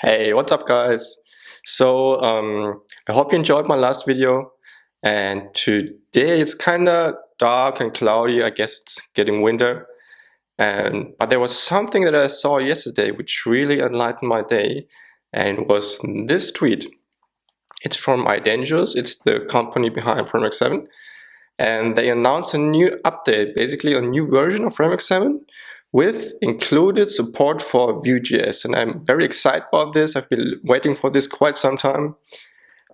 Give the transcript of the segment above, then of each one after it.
Hey, what's up guys? I hope you enjoyed my last video, and today it's kinda dark and cloudy. I guess it's getting winter, but there was something that I saw yesterday which really enlightened my day, and was this tweet. It's from iDangerous, it's the company behind Framework7, and they announced a new update, basically a new version of Framework7 with included support for VueJS, and I'm very excited about this. I've been waiting for this quite some time,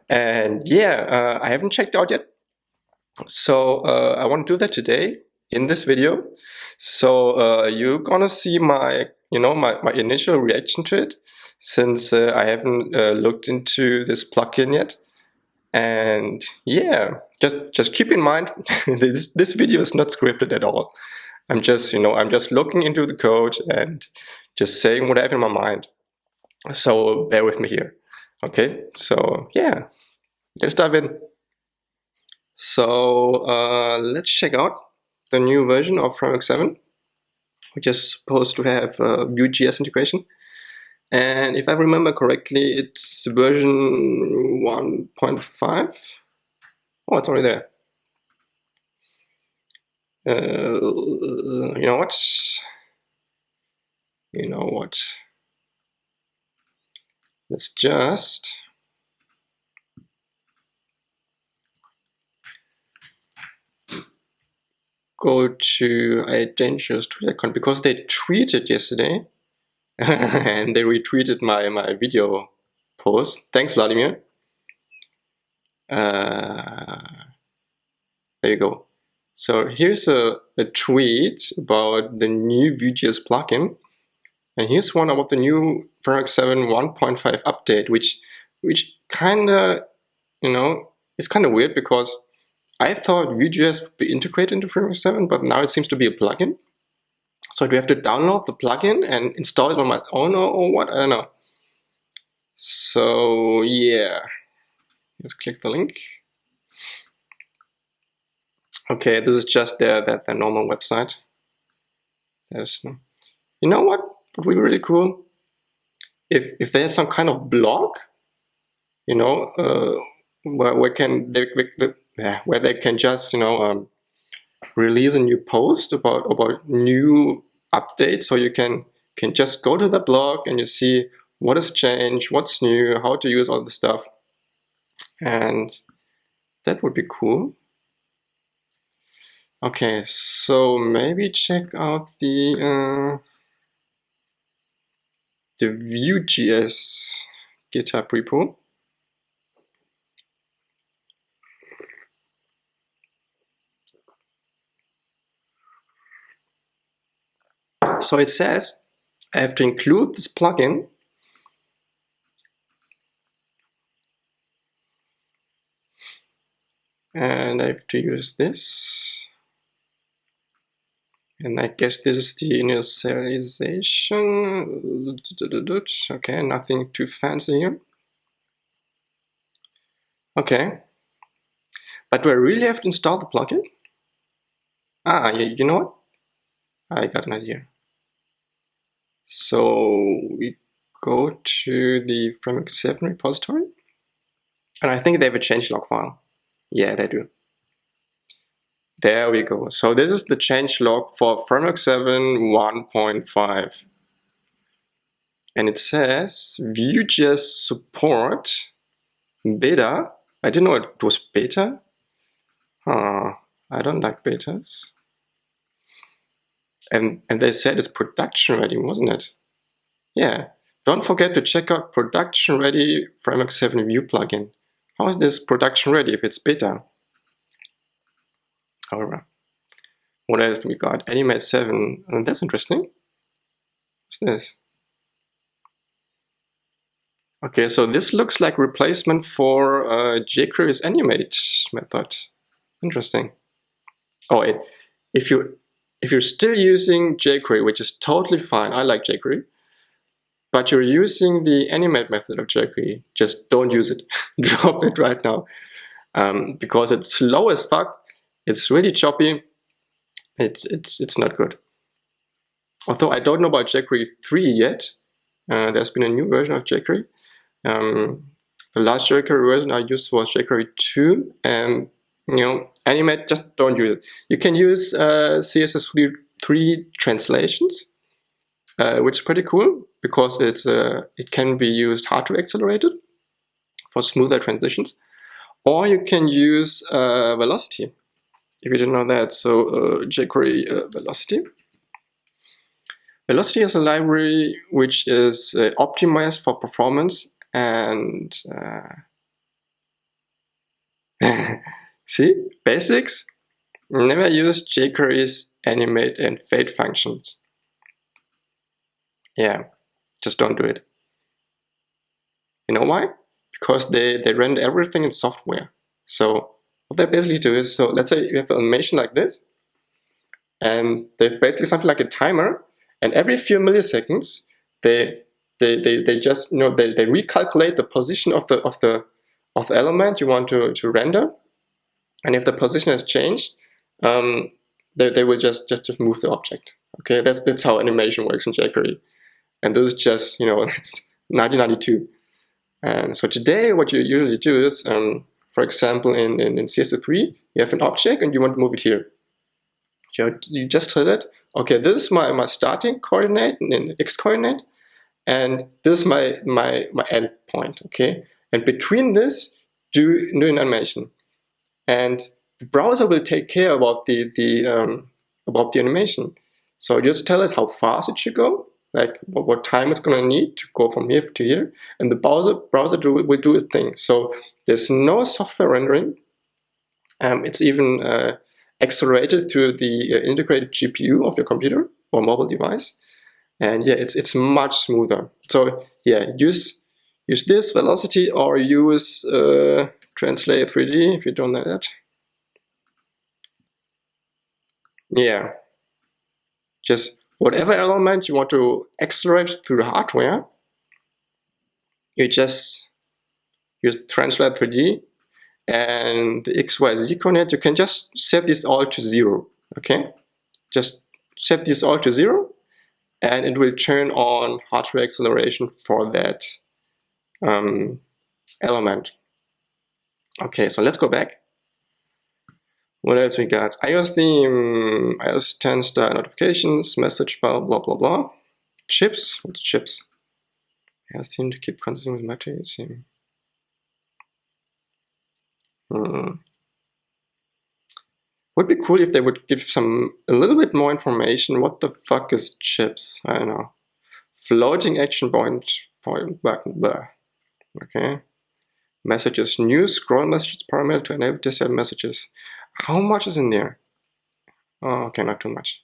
and yeah, I haven't checked out yet, so I want to do that today in this video. So you're gonna see my my initial reaction to it, since I haven't looked into this plugin yet. And yeah, just keep in mind this video is not scripted at all. I'm just looking into the code and just saying what I have in my mind. So bear with me here. Okay, so yeah, let's dive in. So let's check out the new version of Framework7, which is supposed to have VueJS integration. And if I remember correctly, it's version 1.5. Oh, it's already there. You know what? Let's just go to iDangerous Twitter account, because they tweeted yesterday and they retweeted my video post. Thanks, Vladimir. There you go. So here's a tweet about the new VueJS plugin, and here's one about the new Framework7 1.5 update, which kinda, it's kinda weird, because I thought VueJS would be integrated into Framework7, but now it seems to be a plugin. So do we have to download the plugin and install it on my own, or what? I don't know. So yeah, let's click the link. Okay, this is just their normal website. You know what would be really cool? If they had some kind of blog, where they can just release a new post about new updates, so you can just go to the blog and you see what has changed, what's new, how to use all the stuff, and that would be cool. Okay, so maybe check out the VueJS GitHub repo. So it says I have to include this plugin, and I have to use this. And I guess this is the initialization. Okay, nothing too fancy here. Okay, but do I really have to install the plugin? You know what? I got an idea. So we go to the Framework7 repository, and I think they have a changelog file. Yeah, they do. There we go. So this is the changelog for Framework7 1.5. And it says VueJS support beta. I didn't know it was beta. I don't like betas. And they said it's production ready, wasn't it? Yeah. Don't forget to check out production ready Framework7 Vue plugin. How is this production ready if it's beta? Alright. What else do we got? Animate 7. That's interesting. What's this? Okay, so this looks like replacement for jQuery's animate method. Interesting. Oh wait, if you're still using jQuery, which is totally fine, I like jQuery, but you're using the animate method of jQuery, just don't use it. Drop it right now, because it's slow as fuck. It's really choppy. It's not good. Although I don't know about jQuery 3 yet, there's been a new version of jQuery. The last jQuery version I used was jQuery 2, and animate, just don't use it. You can use CSS3 translations, which is pretty cool because it can be used hardware accelerated for smoother transitions, or you can use velocity if you didn't know that. So jQuery velocity. Velocity is a library which is optimized for performance and see, basics. Never use jQuery's animate and fade functions. Yeah, just don't do it. You know why? Because they render everything in software. So what they basically do is, so let's say you have an animation like this, and they're basically something like a timer, and every few milliseconds they just they recalculate the position of the element you want to render, and if the position has changed, they will just move the object. Okay, that's how animation works in jQuery, and this is just it's 1992. And so today, what you usually do is, for example, in CSS3, you have an object and you want to move it here. You just tell it, okay, this is my starting coordinate in x coordinate, and this is my end point. Okay, and between this, do an animation, and the browser will take care about the animation. So just tell it how fast it should go, like what time it's going to need to go from here to here, and the browser will do its thing. So there's no software rendering. It's even accelerated through the integrated GPU of your computer or mobile device, and yeah, it's much smoother. So yeah, use this velocity, or use translate 3D if you don't know that. Yeah, just whatever element you want to accelerate through the hardware, you just use translate 3D, and the XYZ coordinate, you can just set this all to 0. Okay, just set this all to 0, and it will turn on hardware acceleration for that element. Okay, so let's go back. What else we got? iOS theme, iOS 10 star notifications, message bar, blah blah blah. Chips, what's chips? iOS theme to keep consistent with metrics. Would be cool if they would give a little bit more information. What the fuck is chips? I don't know. Floating action point button. Blah. Okay. Messages. New scroll messages parameter to enable disable messages. How much is in there? Oh, okay, not too much.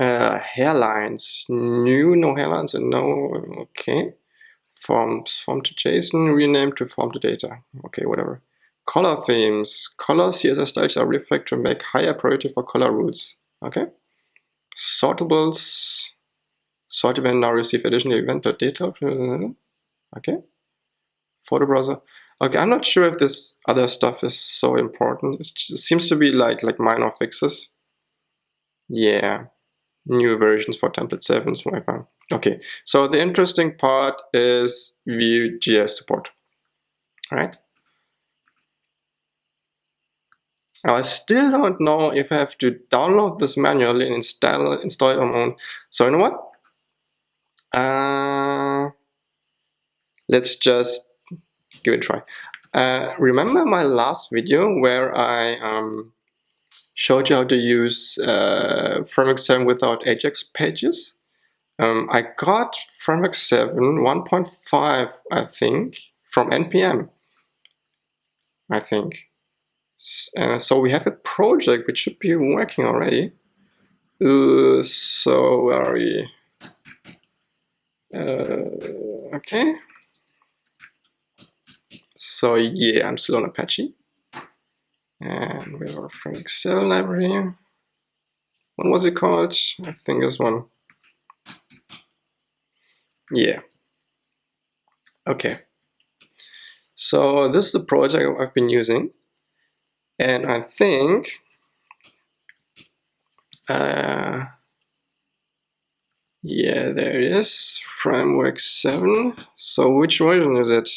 Hairlines. New, no hairlines, and no. Okay. Forms. Form to JSON. Rename to form to data. Okay, whatever. Color themes. Color CSS styles are refactored to make higher priority for color rules. Okay. Sortables. Sort event now receive additional event.data. Okay. Photo browser. Okay, I'm not sure if this other stuff is so important. It seems to be like minor fixes. Yeah. New versions for template 7. Okay. So the interesting part is VueJS support. All right. I still don't know if I have to download this manually and install it on my own. So you know what? Let's just give it a try. Remember my last video where I showed you how to use Framework7 without Ajax pages? I got Framework7 1.5, I think, from NPM. I think. So we have a project which should be working already. So where are we? Okay. So yeah, I'm still on Apache. And we have our Framework7 library. What was it called? I think this one. Yeah. Okay. So this is the project I've been using. And I think Yeah, there it is, Framework7. So which version is it?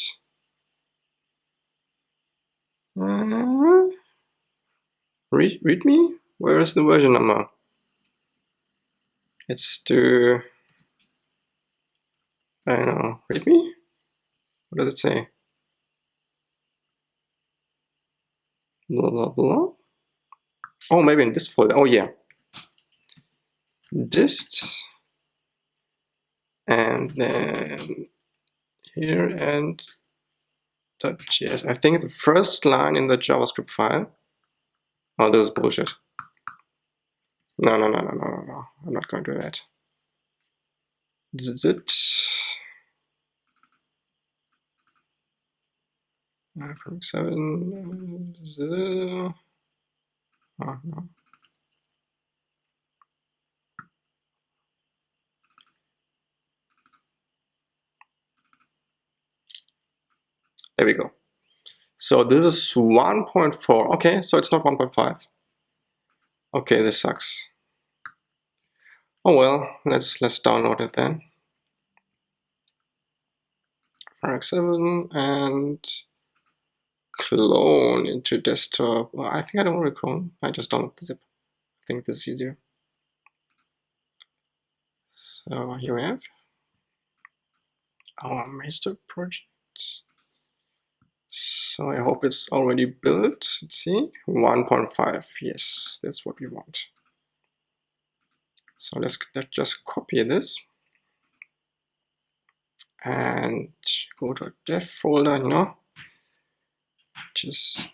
Read me? Where is the version number? It's to, I don't know, read me? What does it say? Blah, blah, blah. Oh, maybe in this folder. Oh, yeah. Dist. And then here and .js. I think the first line in the JavaScript file. Oh, this is bullshit. No. I'm not going to do that. Zit. Framework7. Oh, no. There we go. So this is 1.4. Okay, so it's not 1.5. Okay, this sucks. Oh well, let's download it then. Framework7 and clone into desktop. Well, I think I don't want to clone. I just download the zip. I think this is easier. So here we have our master project. So I hope it's already built. Let's see, 1.5. Yes, that's what we want. So let's just copy this and go to dev folder. Just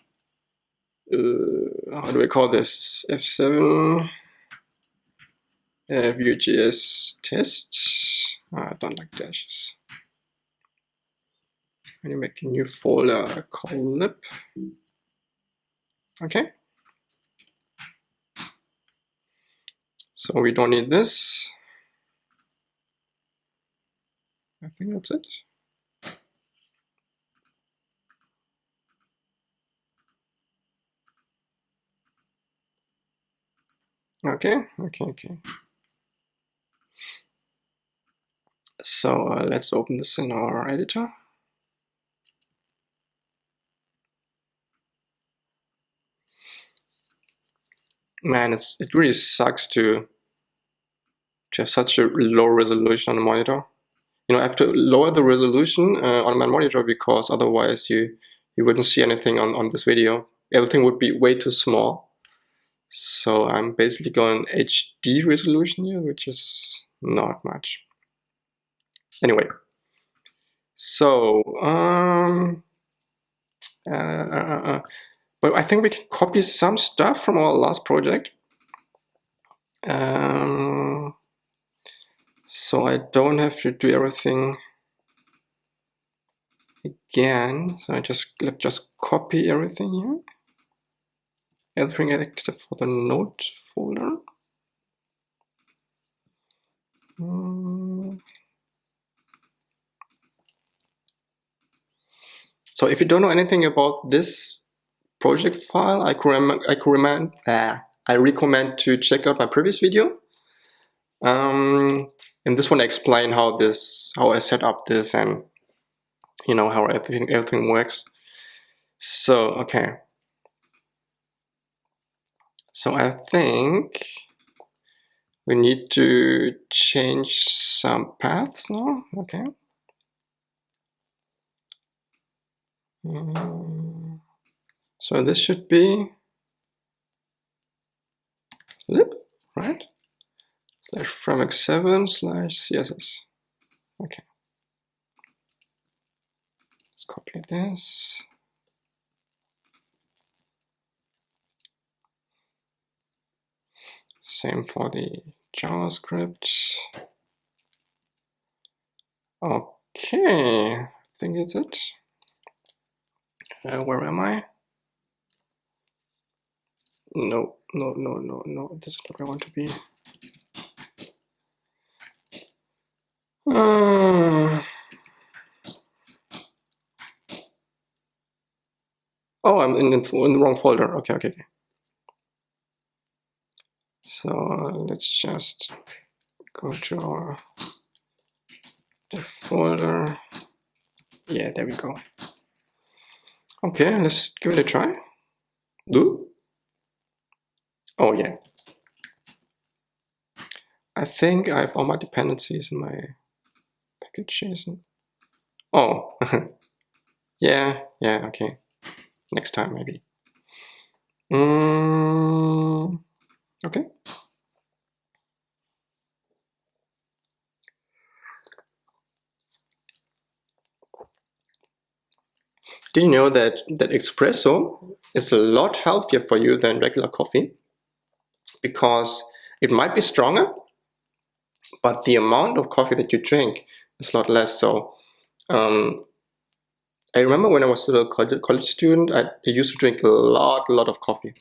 how do we call this? F7 VueJS test. I don't like dashes. And you make a new folder called lib. Okay. So we don't need this. I think that's it. Okay. So let's open this in our editor. Man, it really sucks to have such a low resolution on the monitor. I have to lower the resolution on my monitor because otherwise you wouldn't see anything on this video. Everything would be way too small. So I'm basically going HD resolution here, which is not much. Anyway, so but I think we can copy some stuff from our last project. So I don't have to do everything again. So let's just copy everything here. Everything except for the note folder. So if you don't know anything about this project file, I recommend to check out my previous video. In this one, I explain how I set up this and how everything works. So okay. So I think we need to change some paths now. Okay. So this should be lib, right? /framework7/css. Okay. Let's copy this. Same for the JavaScript. Okay, I think it's it. Where am I? No, this is not where I want to be. Oh, I'm in the wrong folder. Okay. So let's just Go to our dev folder. Yeah, there we go. Okay, let's give it a try. Do? Oh yeah. I think I have all my dependencies in my package.json. Oh, yeah, okay. Next time maybe. Okay. Do you know that espresso is a lot healthier for you than regular coffee? Because it might be stronger, but the amount of coffee that you drink is a lot less. So I remember when I was still a college student, I used to drink a lot of coffee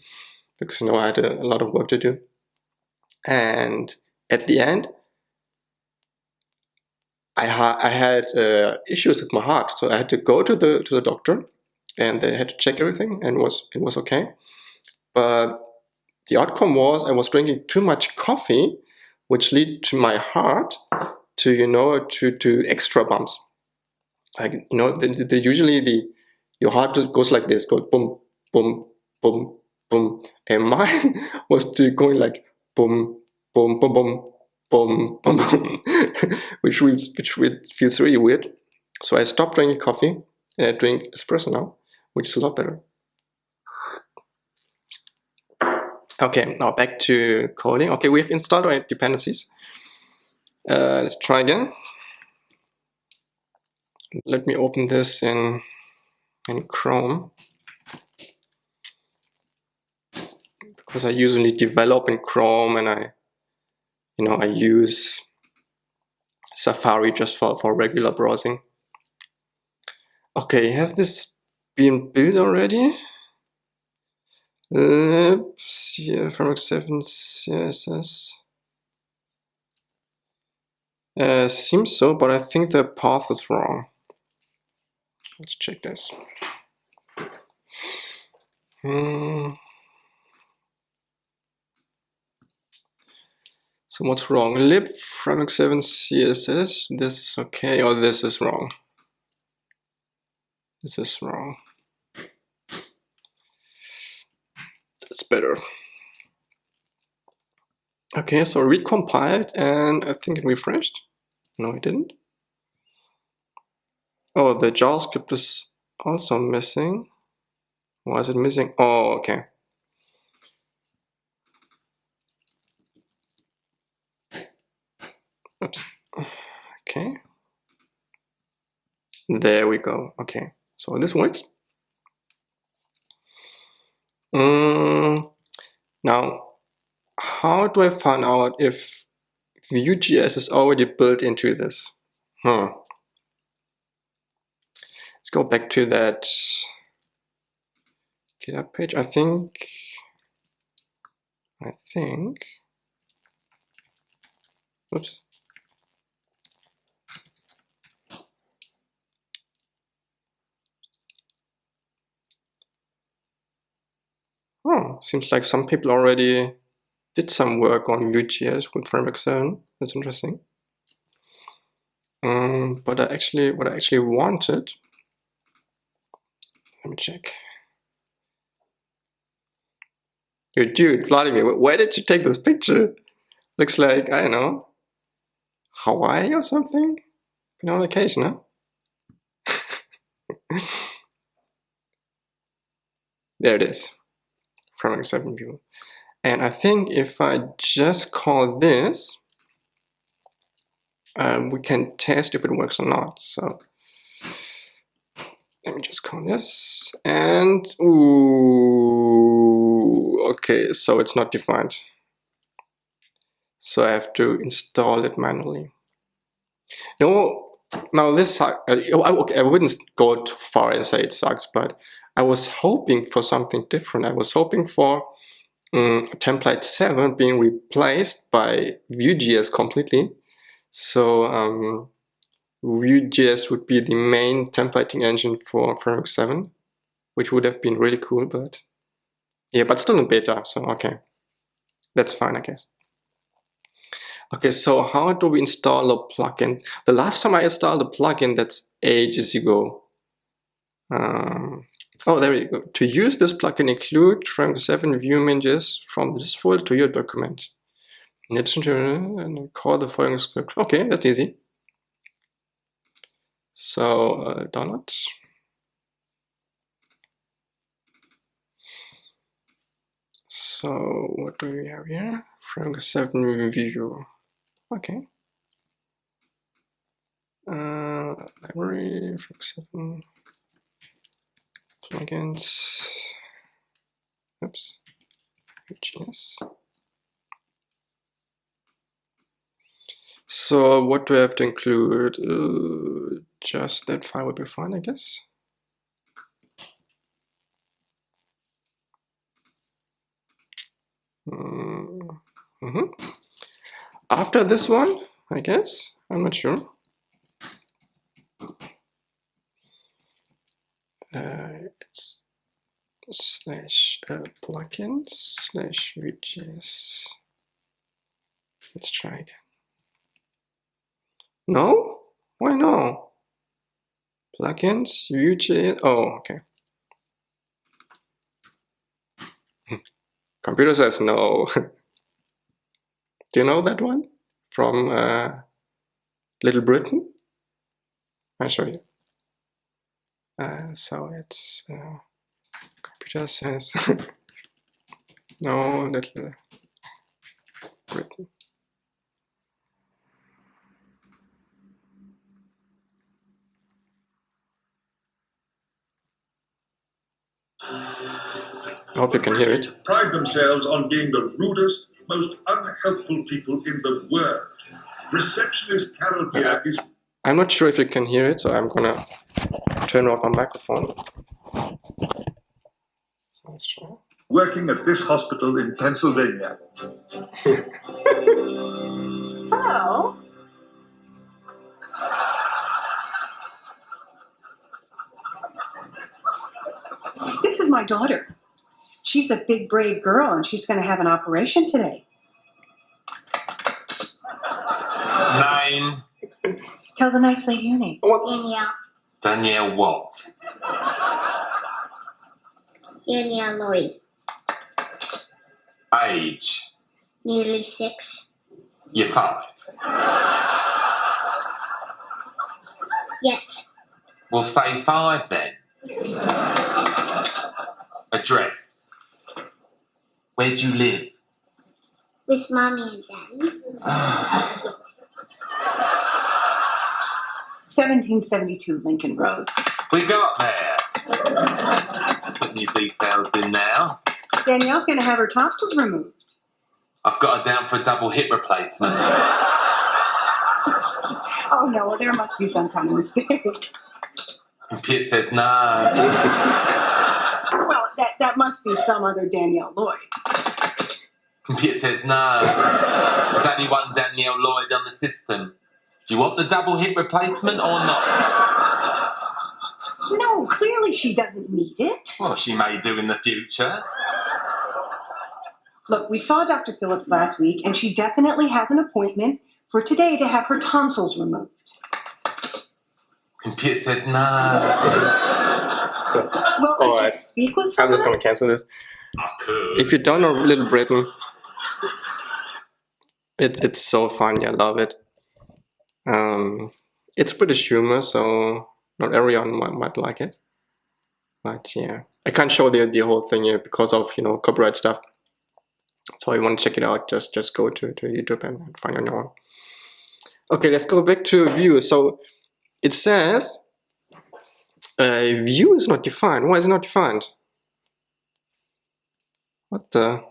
because I had a lot of work to do. And at the end, I had issues with my heart, so I had to go to the doctor, and they had to check everything, and it was okay. But the outcome was I was drinking too much coffee, which led to my heart to extra bumps. Like usually your heart goes like this, goes boom, boom, boom, boom, and mine was going like boom, boom, boom, boom, boom, boom, boom, which feels really weird. So I stopped drinking coffee and I drink espresso now, which is a lot better. Okay, now back to coding. Okay, we've installed our dependencies. Let's try again. Let me open this in Chrome, because I usually develop in Chrome, and I use Safari just for regular browsing. Okay, has this been built already? Framework7 CSS. Seems so, but I think the path is wrong. Let's check this. So what's wrong? Lib Framework7 CSS. This is okay, or this is wrong. This is wrong. That's better. Okay, so recompiled, and I think it refreshed. No, it didn't. Oh, the JavaScript is also missing. Why is it missing? Oh, okay. Oops. Okay. There we go. Okay, so this works. Now, how do I find out if VueJS is already built into this? Let's go back to that GitHub page. I think. Oops. Oh, seems like some people already did some work on VueJS with Framework7. That's interesting. But what I actually wanted. Let me check. Yo, dude, Vladimir, where did you take this picture? Looks like, I don't know, Hawaii or something? Been on vacation, huh? There it is. Framework7 view. And I think if I just call this, we can test if it works or not. So let me just call this, and ooh, okay, so it's not defined. So I have to install it manually. No, now this sucks. Okay, I wouldn't go too far and say it sucks, but I was hoping for something different. I was hoping for template 7 being replaced by VueJS completely. So VueJS would be the main templating engine for Framework7, which would have been really cool, but yeah, but still in beta, so okay. That's fine, I guess. Okay, so how do we install a plugin? The last time I installed a plugin, that's ages ago. Oh, there you go. To use this plugin, include Framework7 vue.js from this folder to your document. In addition to and call the following script. Okay, that's easy. So download. So what do we have here? Framework7 view. Okay. Library, Framework7 plugins. Oops. VueJS. So what do I have to include? Just that file would be fine, I guess. After this one, I guess. I'm not sure. It's slash plugins slash VueJS. Let's try again. No? Why no? Plugins, VueJS. Oh, okay. Computer says no. Do you know that one from Little Britain? I'll show you. So it's computer says no, Little Britain. I hope you can hear it. Pride themselves on being the rudest, most unhelpful people in the world. Receptionist Carol Pierre is... I'm not sure if you can hear it, so I'm gonna turn off my microphone. So let's try. Working at this hospital in Pennsylvania. Hello. This is my daughter. She's a big, brave girl, and she's going to have an operation today. Name? Tell the nice lady your name. Danielle. Danielle what? Danielle Lloyd. Age? Nearly 6. You're 5. Yes. We'll say 5 then. Address? Where do you live? With Mommy and Daddy. 1772 Lincoln Road. We got there. Putting your details in now. Danielle's going to have her tonsils removed. I've got her down for a double hip replacement. Oh, no, well, there must be some kind of mistake. Computer says no. Well, that must be some other Danielle Lloyd. Computer says no. There's only one Danielle Lloyd on the system. Do you want the double hip replacement or not? No, clearly she doesn't need it. Well, she may do in the future. Look, we saw Dr. Phillips last week, and she definitely has an appointment for today to have her tonsils removed. Computer says no. So, Well, just speak with someone. I'm just going to cancel this. I could. If you don't know Little Britain, it's so funny. I love it. It's British humor, so not everyone might like it. But yeah, I can't show the whole thing here because of copyright stuff. So if you want to check it out, just go to YouTube and find on your own. Okay, let's go back to Vue. So it says Vue is not defined. Why is it not defined? What the?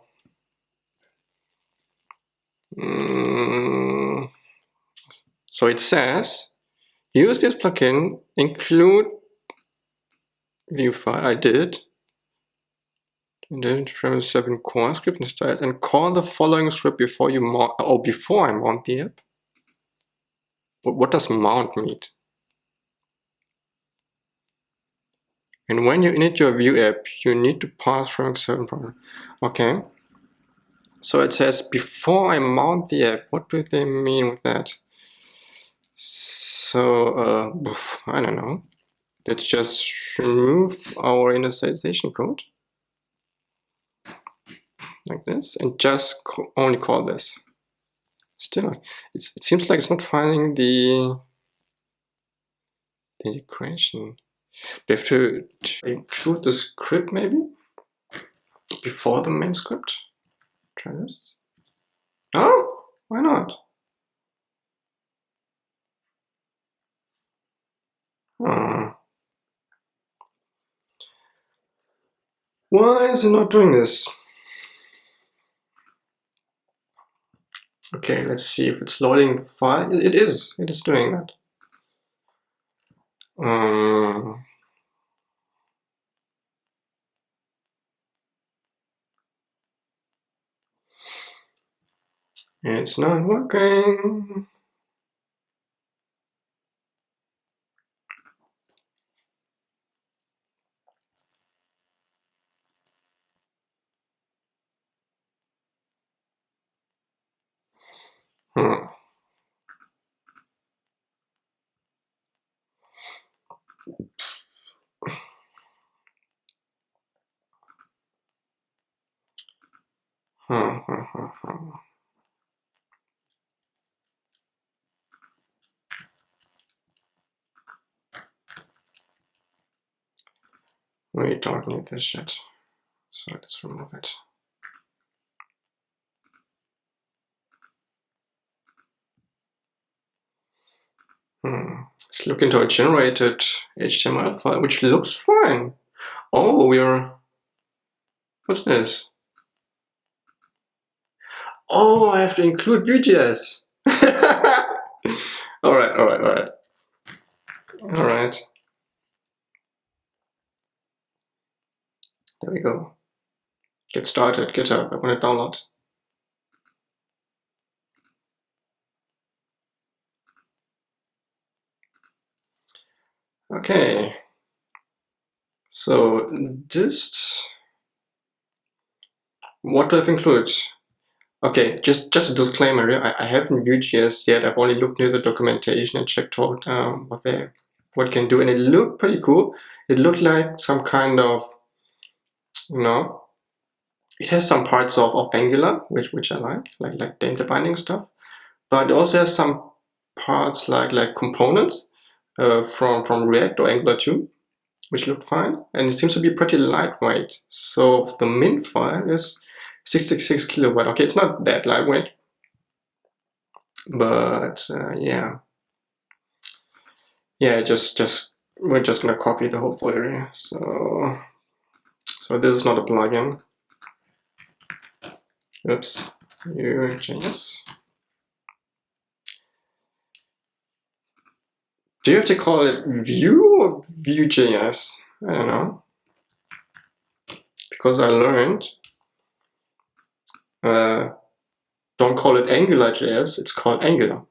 So it says use this plugin, include Vue file. I did. And then Framework7 core script and styles, and call the following script before you mount, or before I mount the app. What does mount mean? And when you init your Vue app, you need to pass Framework7 program. Okay. So it says before I mount the app. What do they mean with that? So I don't know. Let's just remove our initialization code like this and just only call this. Still, it seems like it's not finding the integration. Do you have to include the script maybe before the main script? Try this. Oh, why not? Oh. Why is it not doing this? Okay, let's see if it's loading the file. It is doing that. It's not working. Hmm. We don't need this shit. So let's remove it. Let's look into a generated HTML file, which looks fine. Oh, what's this? Oh, I have to include VueJS. All right. There we go. Get started, GitHub. I want to download. Okay. So what do I have included? Okay, just a disclaimer here. I haven't VueJS yet. I've only looked near the documentation and checked out what it can do, and it looked pretty cool. It looked like some kind of, it has some parts of Angular, which I like data binding stuff, but it also has some parts like components from React or Angular 2, which looked fine, and it seems to be pretty lightweight. So the min file is 66 kilobyte. Okay, it's not that lightweight, but yeah, we're just gonna copy the whole folder here. So this is not a plugin. Oops, VueJS. Do you have to call it Vue or VueJS? I don't know, because I learned don't call it AngularJS, it's called Angular.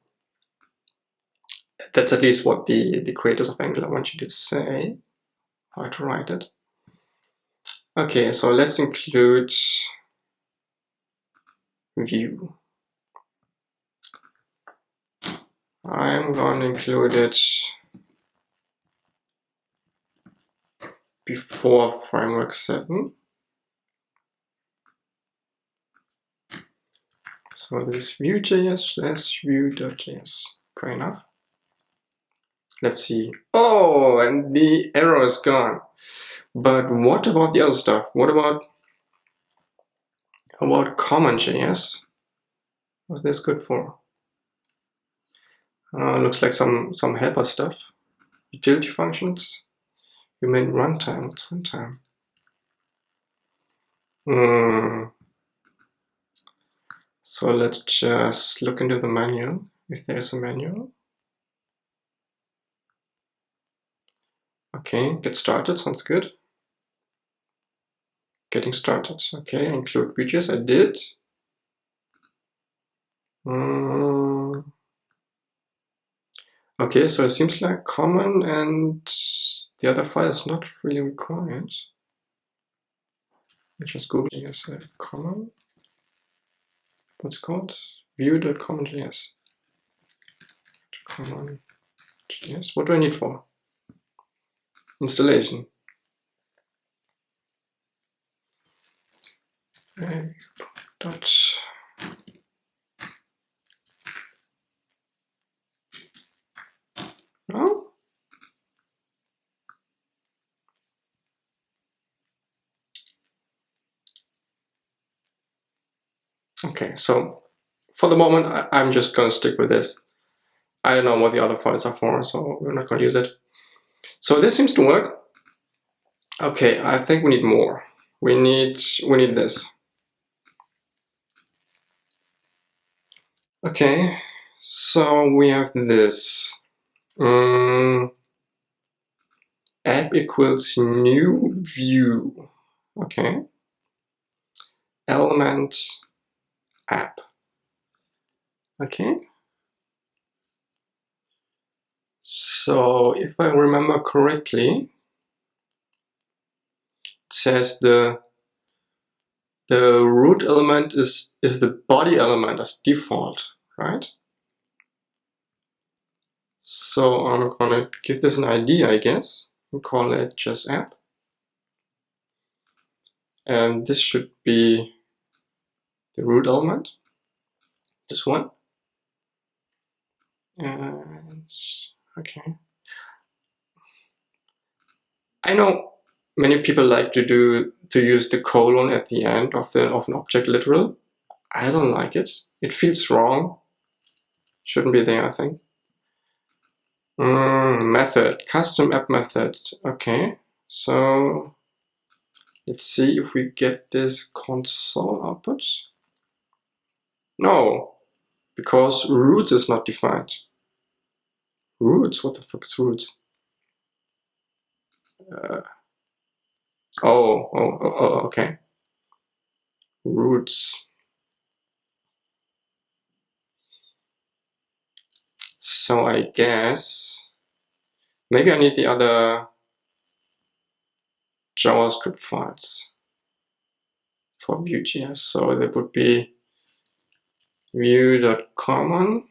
That's at least what the creators of Angular want you to say, how to write it. Okay, so let's include Vue. I'm going to include it before Framework7. So this is VueJS / vue.js. Fair enough. Let's see. Oh, and the error is gone. But what about the other stuff? What about common.js? What's this good for? Looks like some helper stuff. Utility functions. You mean runtime? What's runtime? So let's just look into the manual, if there's a manual. Okay, get started, sounds good. Getting started. Okay, include VueJS, I did. Okay, so it seems like common and the other file is not really required. Let's just Google VueJS common. what's it called? Vue.common.js. Common.js. What do I need for? Installation. Dot. No? Okay, so for the moment, I'm just going to stick with this. I don't know what the other files are for, so we're not going to use it. So this seems to work. Okay, I think we need more. We need this. Okay, so we have this. App equals new view. Okay. Element app. Okay. So if I remember correctly, it says the root element is the body element as default, right? So I'm gonna give this an ID, I guess, and call it just app. And this should be the root element, this one. And okay. I know many people like to use the colon at the end of an object literal. I don't like it. It feels wrong. Shouldn't be there, I think. Method, custom app method. Okay, so let's see if we get this console output. No, because roots is not defined. Roots? What the fuck is roots? Okay. Roots. So I guess maybe I need the other JavaScript files for VueJS. So that would be vue.common.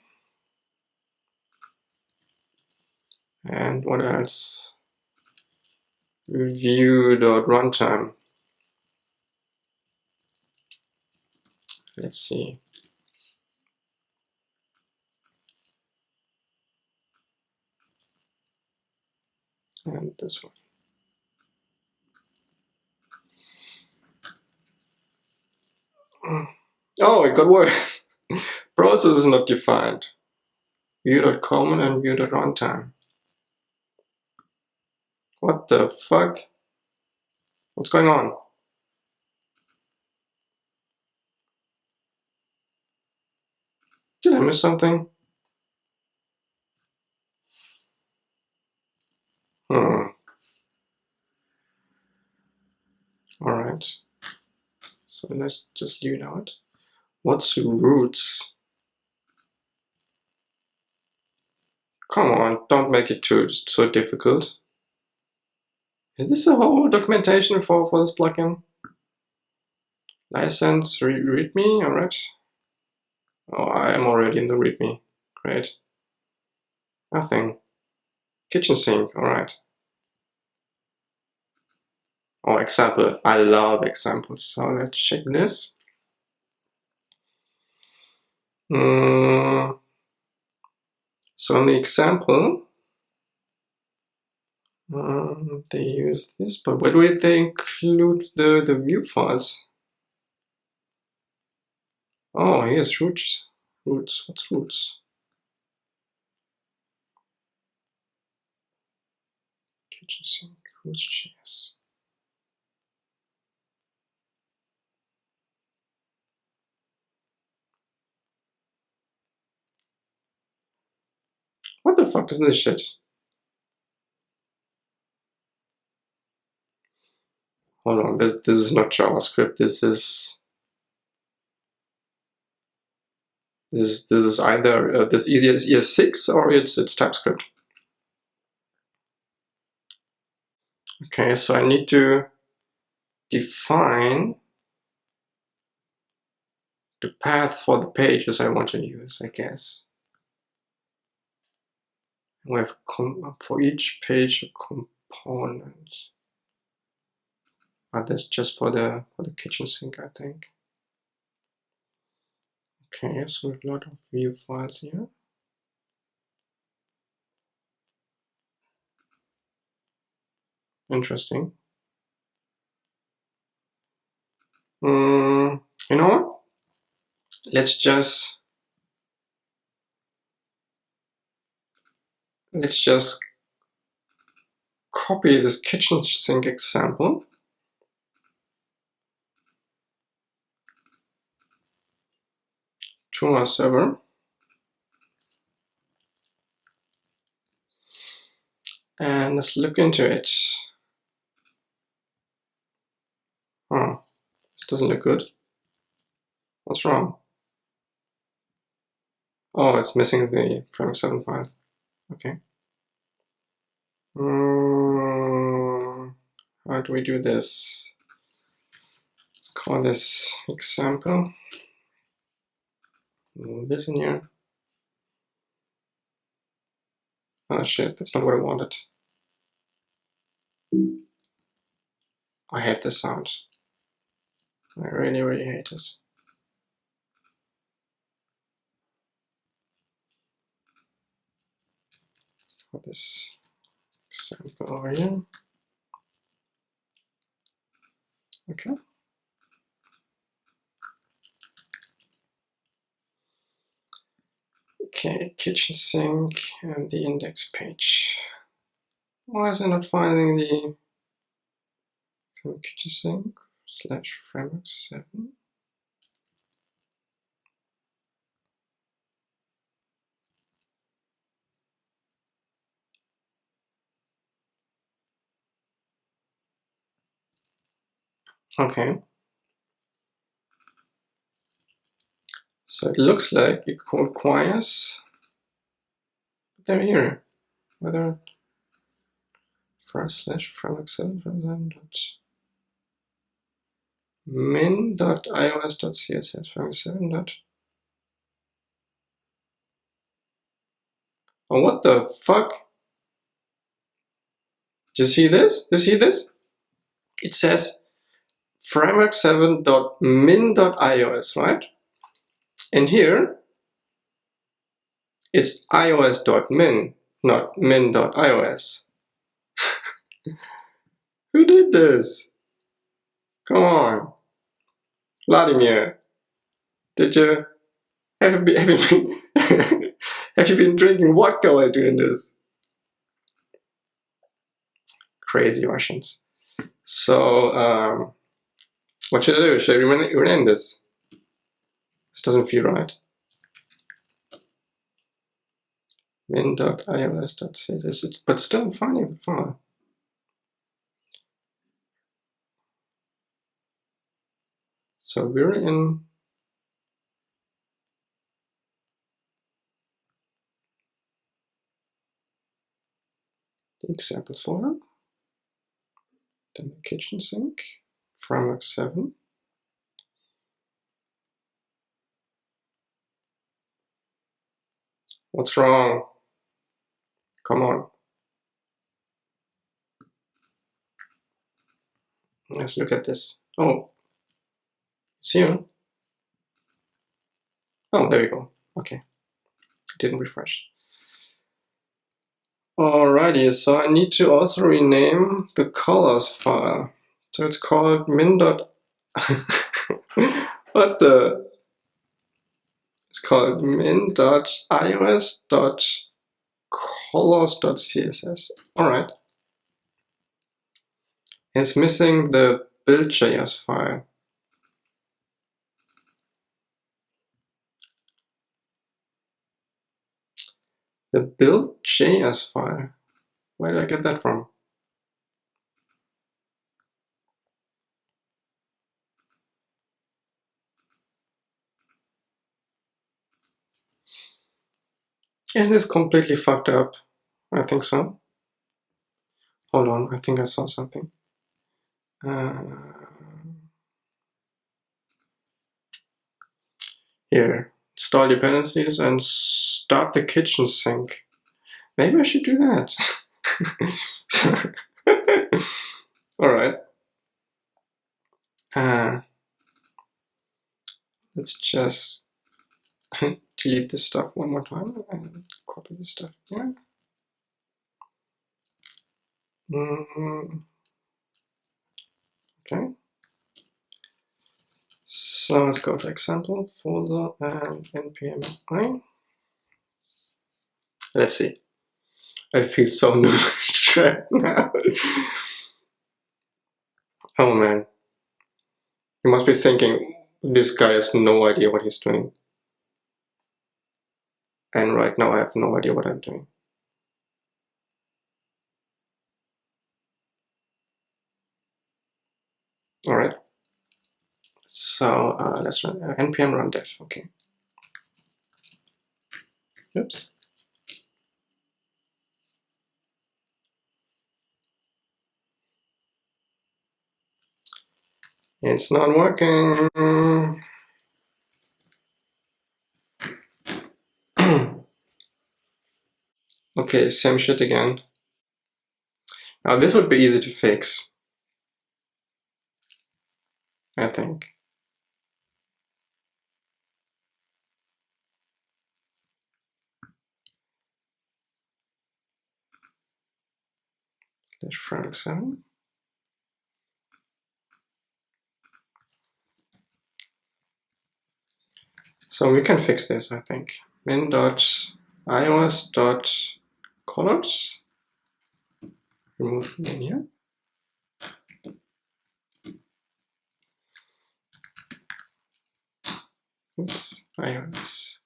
And what else? Vue.runtime. Let's see. And this one. Oh, it got worse. Process is not defined. Vue.common and vue.runtime. What the fuck? What's going on? Did I miss something? Alright. So let's just leave it out. What's roots? Come on, don't make it so difficult. Is this a whole documentation for this plugin? License, readme, alright. Oh, I am already in the readme. Great. Nothing. Kitchen sink, alright. Oh, example. I love examples. So let's check this. So in the example, they use this, but where do they include the view files? Oh, here's roots. Roots. What's roots? Kitchen sink, roots.js. What the fuck is this shit? Hold on, this is not JavaScript. This is either this ES6 or it's TypeScript. Okay, so I need to define the path for the pages I want to use, I guess. We have for each page a component. But that's just for the kitchen sink, I think. Okay, so we have a lot of view files here. Interesting. You know what? Let's just copy this kitchen sink example to our server. And let's look into it. Oh, this doesn't look good. What's wrong? Oh, it's missing the Framework7 file. Okay. How do we do this? Let's call this example. Move this in here. Oh shit, that's not what I wanted. I hate this sound. I really, really hate it. For this example over here. Okay. Okay, kitchen sink and the index page. Why is it not finding the kitchen sink / Framework7? Okay. So it looks like it requires they're here. Whether /framework7 min.ios.css framework7. Oh, what the fuck? Do you see this? Do you see this? It says framework7.min.ios, right? And here it's ios.min, not min.ios. Who did this? Come on. Vladimir, have you been have you been drinking vodka while doing this? Crazy Russians. So what should I do? Should I rename this? This doesn't feel right. min.ios.css, but still I'm finding the file. So we're in the examples folder, then the kitchen sink, Framework7. What's wrong? Come on. Let's look at this. Oh, it's here. Oh, there you go. Okay, didn't refresh. Alrighty, so I need to also rename the colors file. So it's called min. What the? It's called min.ios.colors.css. Alright. It's missing the build.js file. The build.js file. Where did I get that from? Isn't this completely fucked up? I think so. Hold on, I think I saw something. Here, install dependencies and start the kitchen sink. Maybe I should do that. All right. Let's just delete this stuff one more time and copy this stuff here. Okay. So let's go to example folder and npm i. Let's see. I feel so trapped now. Oh man. You must be thinking, this guy has no idea what he's doing. And right now I have no idea what I'm doing. All right. So let's run npm run dev. Okay. Oops. It's not working. Okay, same shit again. Now this would be easy to fix, I think. Framework7. So we can fix this, I think. min.ios.colors. Remove min here. Oops, iOS.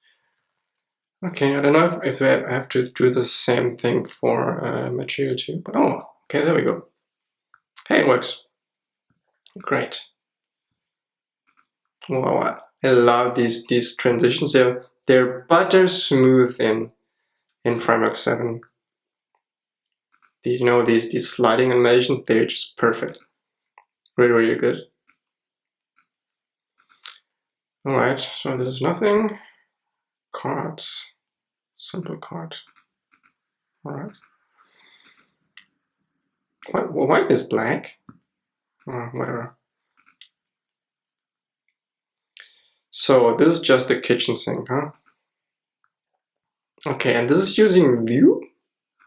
Okay, I don't know if I have to do the same thing for material too, but oh, okay, there we go. Hey, it works. Great. Wow, I love these transitions. They're butter smooth in Framework7. You know, these sliding animations, they're just perfect. Really, really good. All right, so this is nothing. Cards, simple card. All right. Why is this black? Whatever. So this is just the kitchen sink, huh? Okay, and this is using Vue,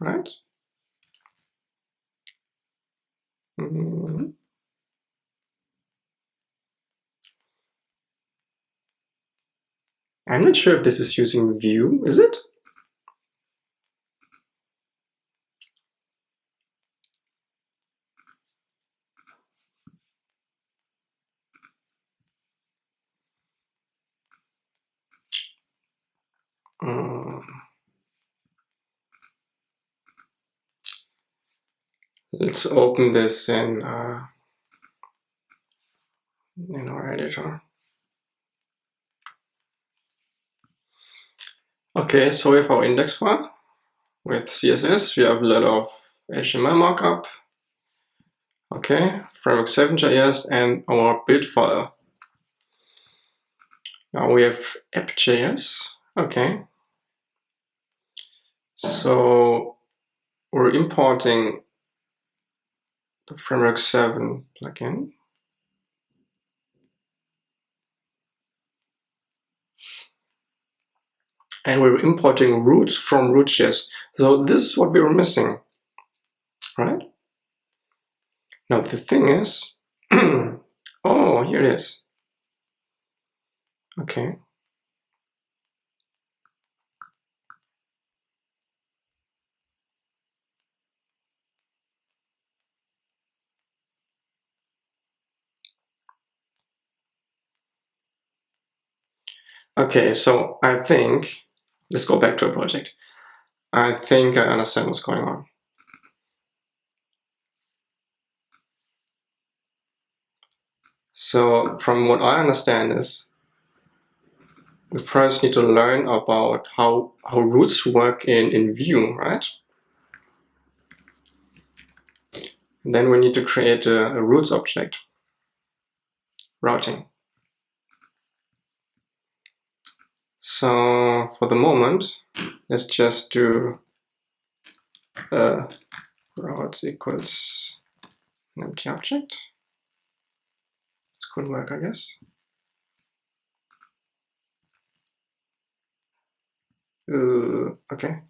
right? Mm-hmm. I'm not sure if this is using Vue, is it? Let's open this in our editor. Okay, so we have our index file with CSS. We have a lot of HTML markup. Okay, Framework7.js and our build file. Now we have app.js. Okay. So we're importing the Framework7 plugin. And we're importing roots from VueJS. So this is what we were missing, right? Now the thing is, oh, here it is. Okay. Okay, so I think, let's go back to a project. I think I understand what's going on. So from what I understand is, we first need to learn about how roots work in Vue, right? And then we need to create a roots object, routing. So for the moment, let's just do routes equals an empty object. This could work, I guess. Okay.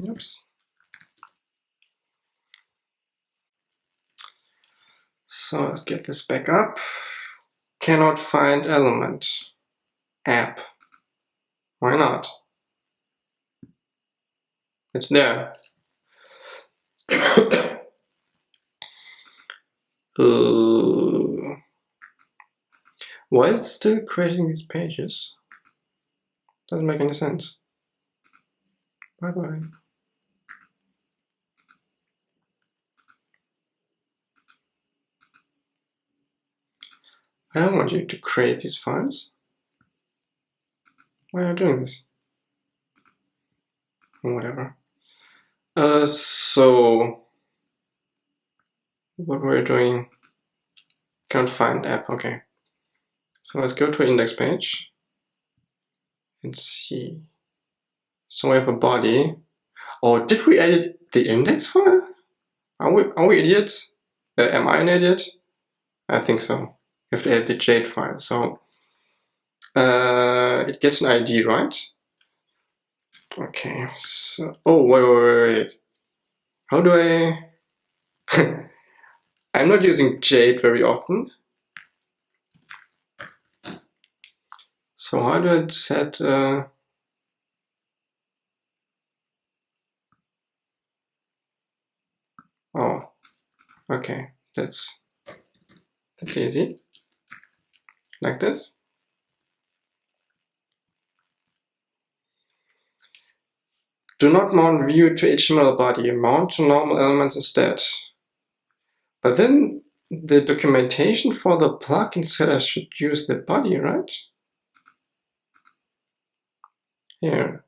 Oops. So let's get this back up. Cannot find element. App. Why not? It's there. Why is it still creating these pages? Doesn't make any sense. Bye bye. I don't want you to create these files. Why are you doing this? Or whatever. So what we're doing, can't find app. Okay. So let's go to index page and see. So we have a body. Oh, did we edit the index file? Are we idiots? Am I an idiot? I think so. You have to edit the Jade file. So it gets an ID, right? Okay. So wait. How do I? I'm not using Jade very often. So how do I set? Oh, okay. That's easy. Like this. Do not mount view to HTML body. Mount to normal elements instead. But then the documentation for the plugin said I should use the body, right? Here.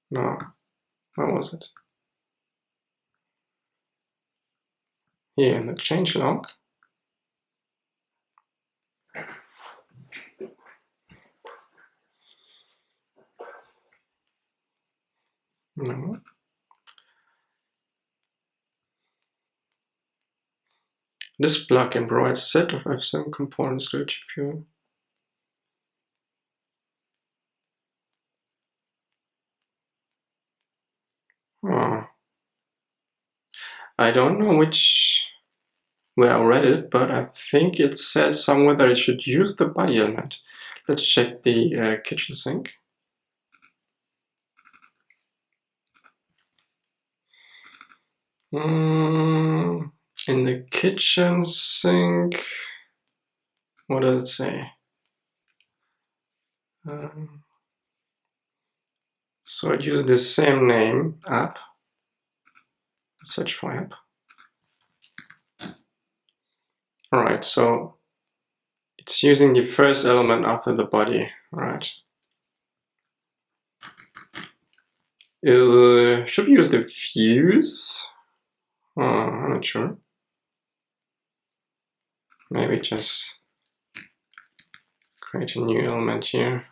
No. Where was it? Here in the changelog. No. This plugin provides a set of F7 components to each view. Oh. I don't know where I read it, but I think it said somewhere that I should use the body element. Let's check the kitchen sink. In the kitchen sink, what does it say? So it uses the same name, app. Search for app. Alright, so it's using the first element after the body. Alright. Should we use the views? I'm not sure. Maybe just create a new element here.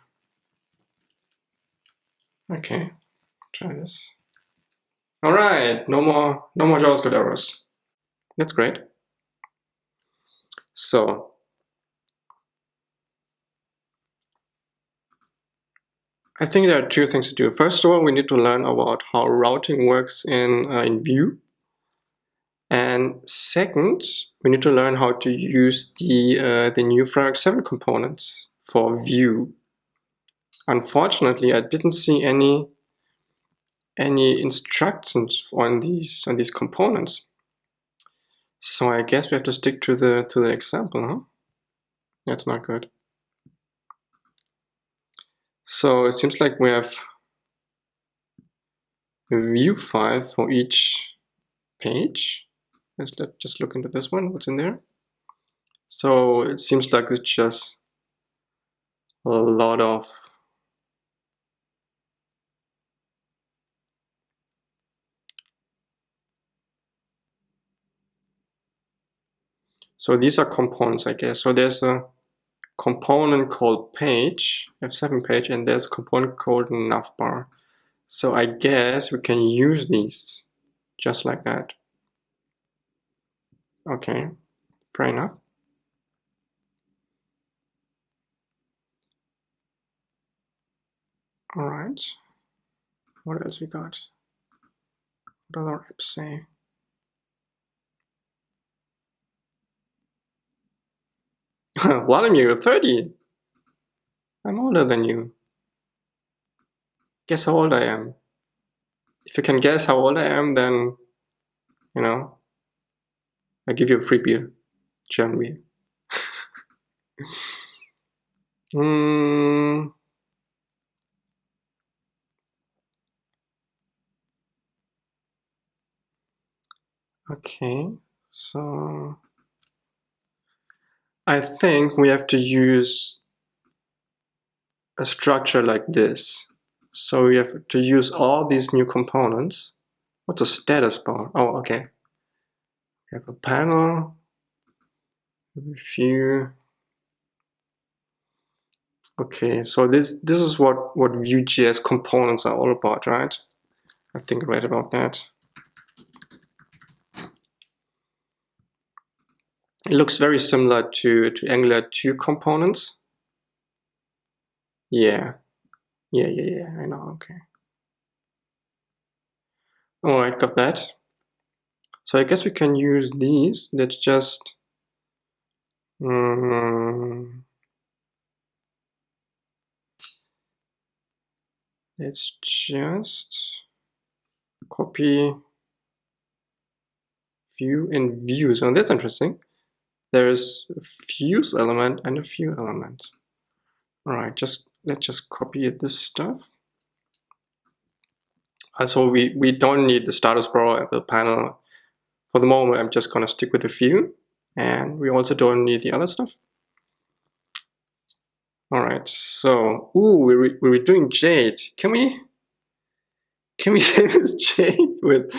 Okay, try this. All right, no more JavaScript errors. That's great. So I think there are two things to do. First of all, we need to learn about how routing works in Vue. And second, we need to learn how to use the new Framework7 components for Vue. Unfortunately, I didn't see any instructions on these components. So I guess we have to stick to the example, huh? That's not good. So it seems like we have a view file for each page. Let's just look into this one, what's in there. So it seems like it's just a lot of So these are components, I guess. So there's a component called page, F7 page, and there's a component called navbar. So I guess we can use these just like that. Okay, fair enough. All right. What else we got? What other apps say? Vladimir, you're 30. I'm older than you. Guess how old I am. If you can guess how old I am, then, you know, I give you a free beer. German beer. Okay, so I think we have to use a structure like this. So we have to use all these new components. What's a status bar? Oh, okay. We have a panel, a view. Okay, so this is what VueJS components are all about, right? I think I read about that. It looks very similar to Angular 2 components. Yeah, I know, okay. All right, got that. So I guess we can use these. Let's just copy view and views. Oh, that's interesting. There's a views element and a view element. All right, let's just copy this stuff. So we don't need the status bar at the panel. For the moment, I'm just gonna stick with the view, and we also don't need the other stuff. All right, so we're doing Jade. Can we use Jade with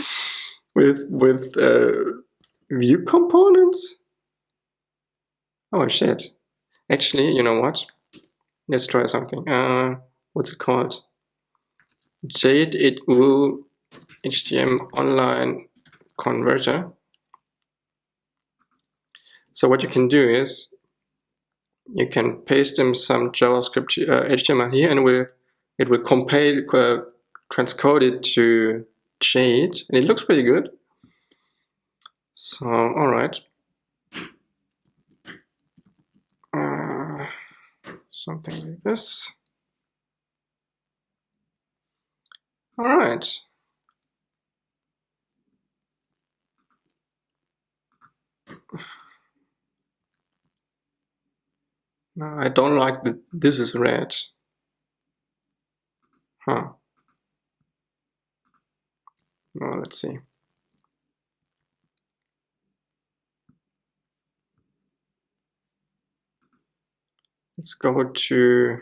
view components? Oh shit! Actually, you know what? Let's try something. What's it called? Jade it will HTML online converter. So what you can do is you can paste in some JavaScript HTML here, and it will compile, transcode it to Jade, and it looks pretty good. So all right, something like this. All right. No, I don't like that this is red. Huh. Well, let's see. Let's go to,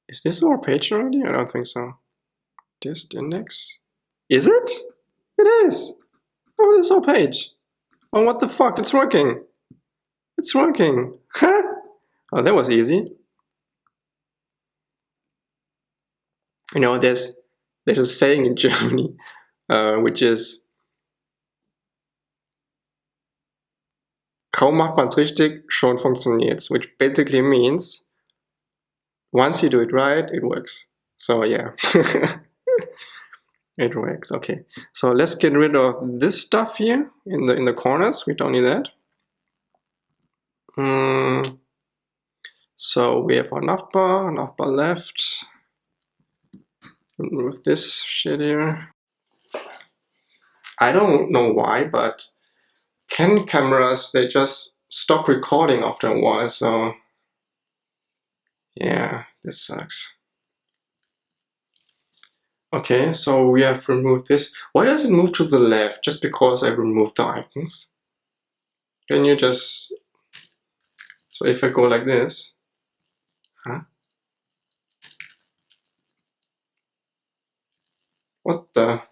is this our page already? I don't think so. Dist index. Is it? It is. Oh, this is our page. Oh, what the fuck? It's working. It's working. Huh? Oh, that was easy. You know, there's a saying in Germany, which is, kaum macht man's richtig, schon funktioniert's, which basically means once you do it right, it works. So yeah, it works. Okay, so let's get rid of this stuff here in the corners. We don't need that. So we have our navbar left. Remove this shit here. I don't know why, but Canon cameras, they just stop recording after a while, so yeah, this sucks. Okay, so we have removed this. Why does it move to the left? Just because I removed the icons? Can you just... So if I go like this... Huh? What the...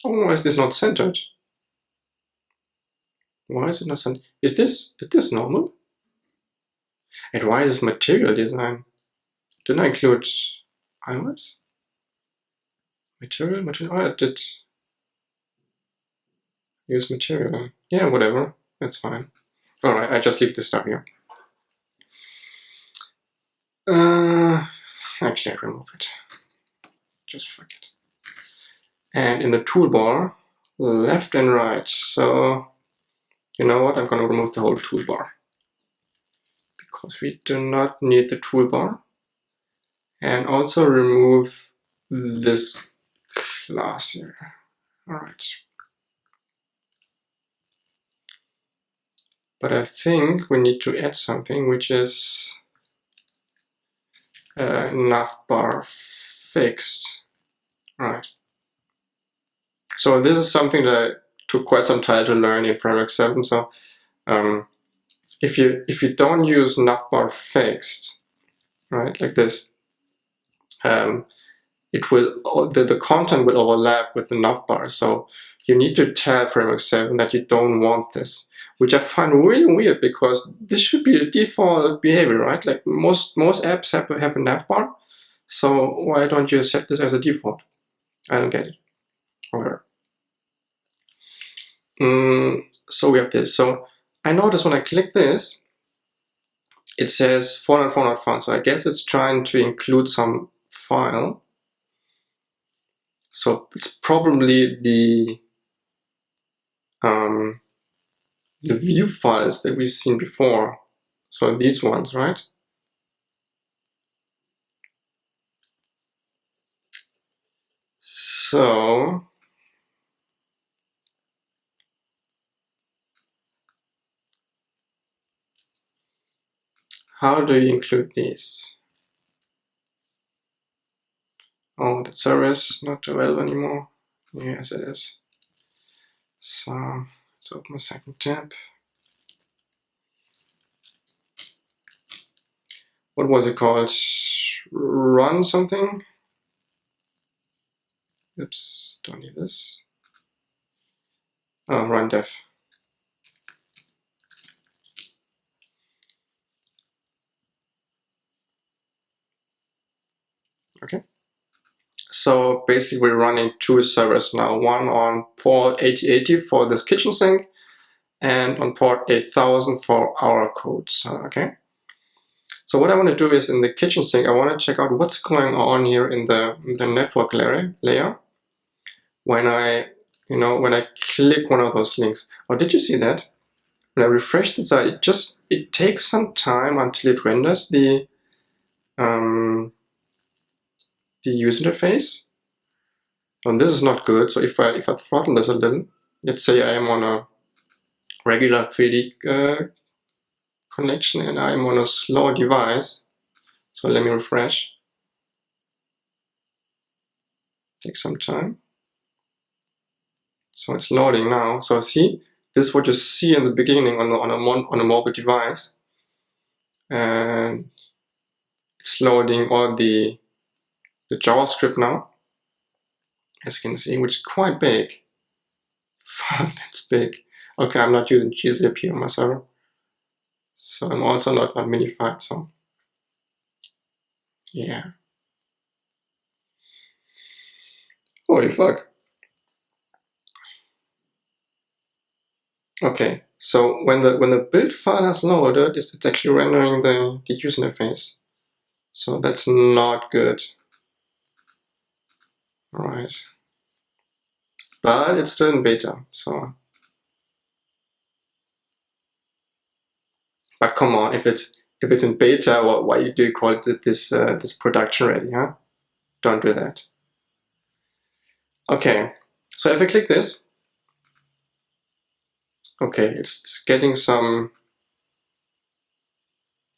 Oh, why is this not centered? Why is it not centered? Is this normal? And why is this material design? Didn't I include iOS? Material? Oh, I did use material. Yeah, whatever. That's fine. Alright, I just leave this stuff here. Actually, I remove it. Just fuck it. And in the toolbar, left and right. So, you know what? I'm going to remove the whole toolbar, because we do not need the toolbar. And also remove this class here. Alright. But I think we need to add something, which is navbar fixed. Right. So this is something that took quite some time to learn in Framework7. So if you don't use navbar fixed, right, like this, it will the content will overlap with the navbar. So you need to tell Framework7 that you don't want this, which I find really weird, because this should be the default behavior, right? Like most apps have a navbar. So why don't you set this as a default? I don't get it. Whatever. So we have this. So I notice when I click this, it says 400 found. So I guess it's trying to include some file. So it's probably the view files that we've seen before. So these ones, right? So how do you include these? Oh, the server is not available anymore. Yes, it is. So let's open a second tab. What was it called? Run something? Oops, don't need this. Oh, run dev. Okay. So basically we're running two servers now, one on port 8080 for this kitchen sink and on port 8000 for our codes. Okay. So what I want to do is, in the kitchen sink, I want to check out what's going on here in the network layer. When I click one of those links. Oh, did you see that? When I refresh the site, it takes some time until it renders the user interface. And this is not good. So if I throttle this a little, let's say I am on a regular 3D connection and I'm on a slow device. So let me refresh. Take some time. So it's loading now. So see, this is what you see in the beginning on a mobile device, and it's loading all the JavaScript now, as you can see, which is quite big. Fuck, that's big. Okay, I'm not using gzip here on my server, so I'm also not minified. So yeah. Holy fuck. Okay, so when the build file has loaded, it's actually rendering the user interface. So that's not good. Alright. But it's still in beta, so. But come on, if it's in beta, why do you call it this production ready, huh? Don't do that. Okay, so if I click this, okay, it's getting some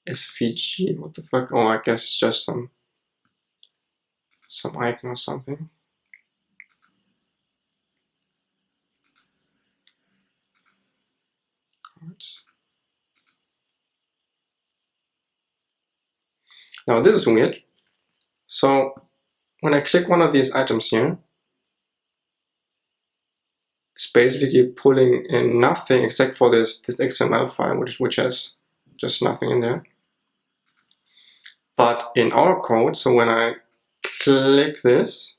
SVG. What the fuck? Oh, I guess it's just some icon or something. Now this is weird. So when I click one of these items here, it's basically pulling in nothing except for this XML file, which has just nothing in there. But in our code, so when I click this,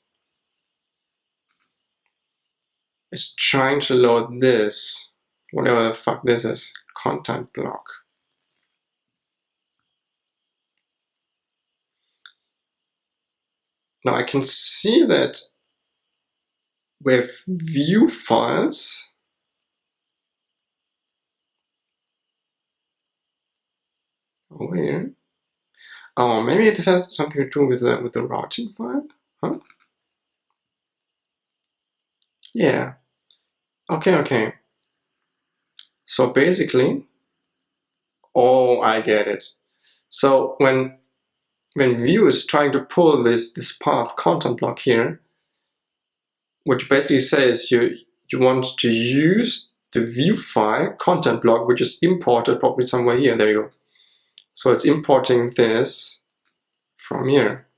it's trying to load this, whatever the fuck this is, content block. Now I can see that with view files, over here. Oh, maybe this has something to do with the routing file, huh? Yeah. Okay. So basically, oh, I get it. So when Vue is trying to pull this path content block here, what you basically say is you want to use the Vue file content block, which is imported probably somewhere here. There you go. So it's importing this from here.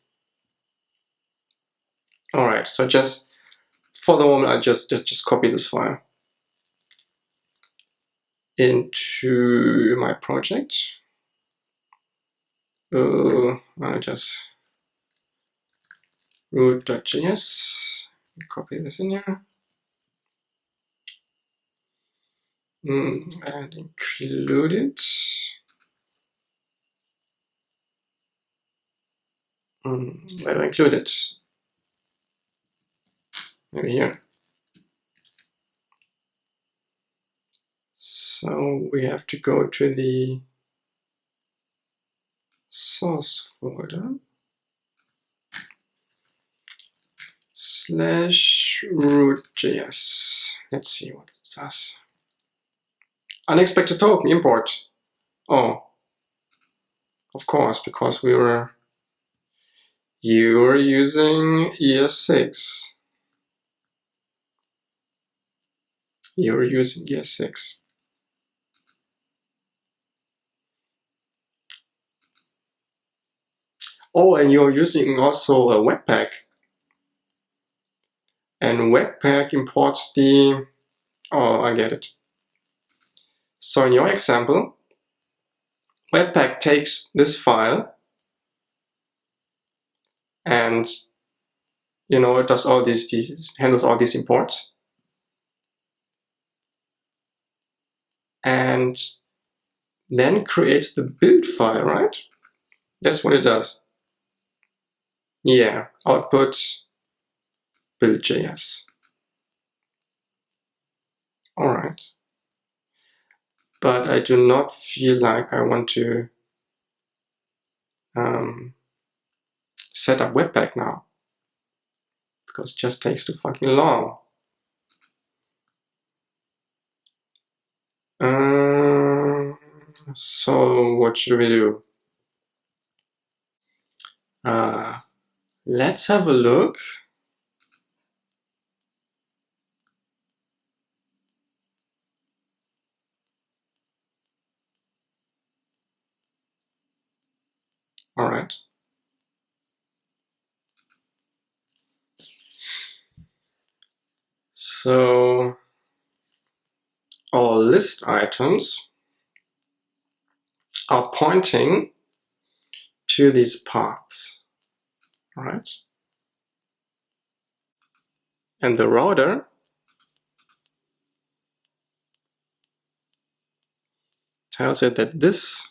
All right. So just for the moment, I just copy this file into my project. I just vue.js, copy this in here, and include it. Where do I include it? Maybe here. So we have to go to the source folder /root.js. Let's see what it does. Unexpected token import. Oh, of course, because you were using ES6. You're using ES6. Oh, and you're using also a Webpack. And Webpack imports the, oh, I get it. So in your example, Webpack takes this file and, you know, it does all these handles all these imports. And then creates the build file, right? That's what it does. Yeah, output build.js. All right. But I do not feel like I want to set up Webpack now, because it just takes too fucking long. So what should we do? Let's have a look. All right. So our list items are pointing to these paths, all right? And the router tells it that this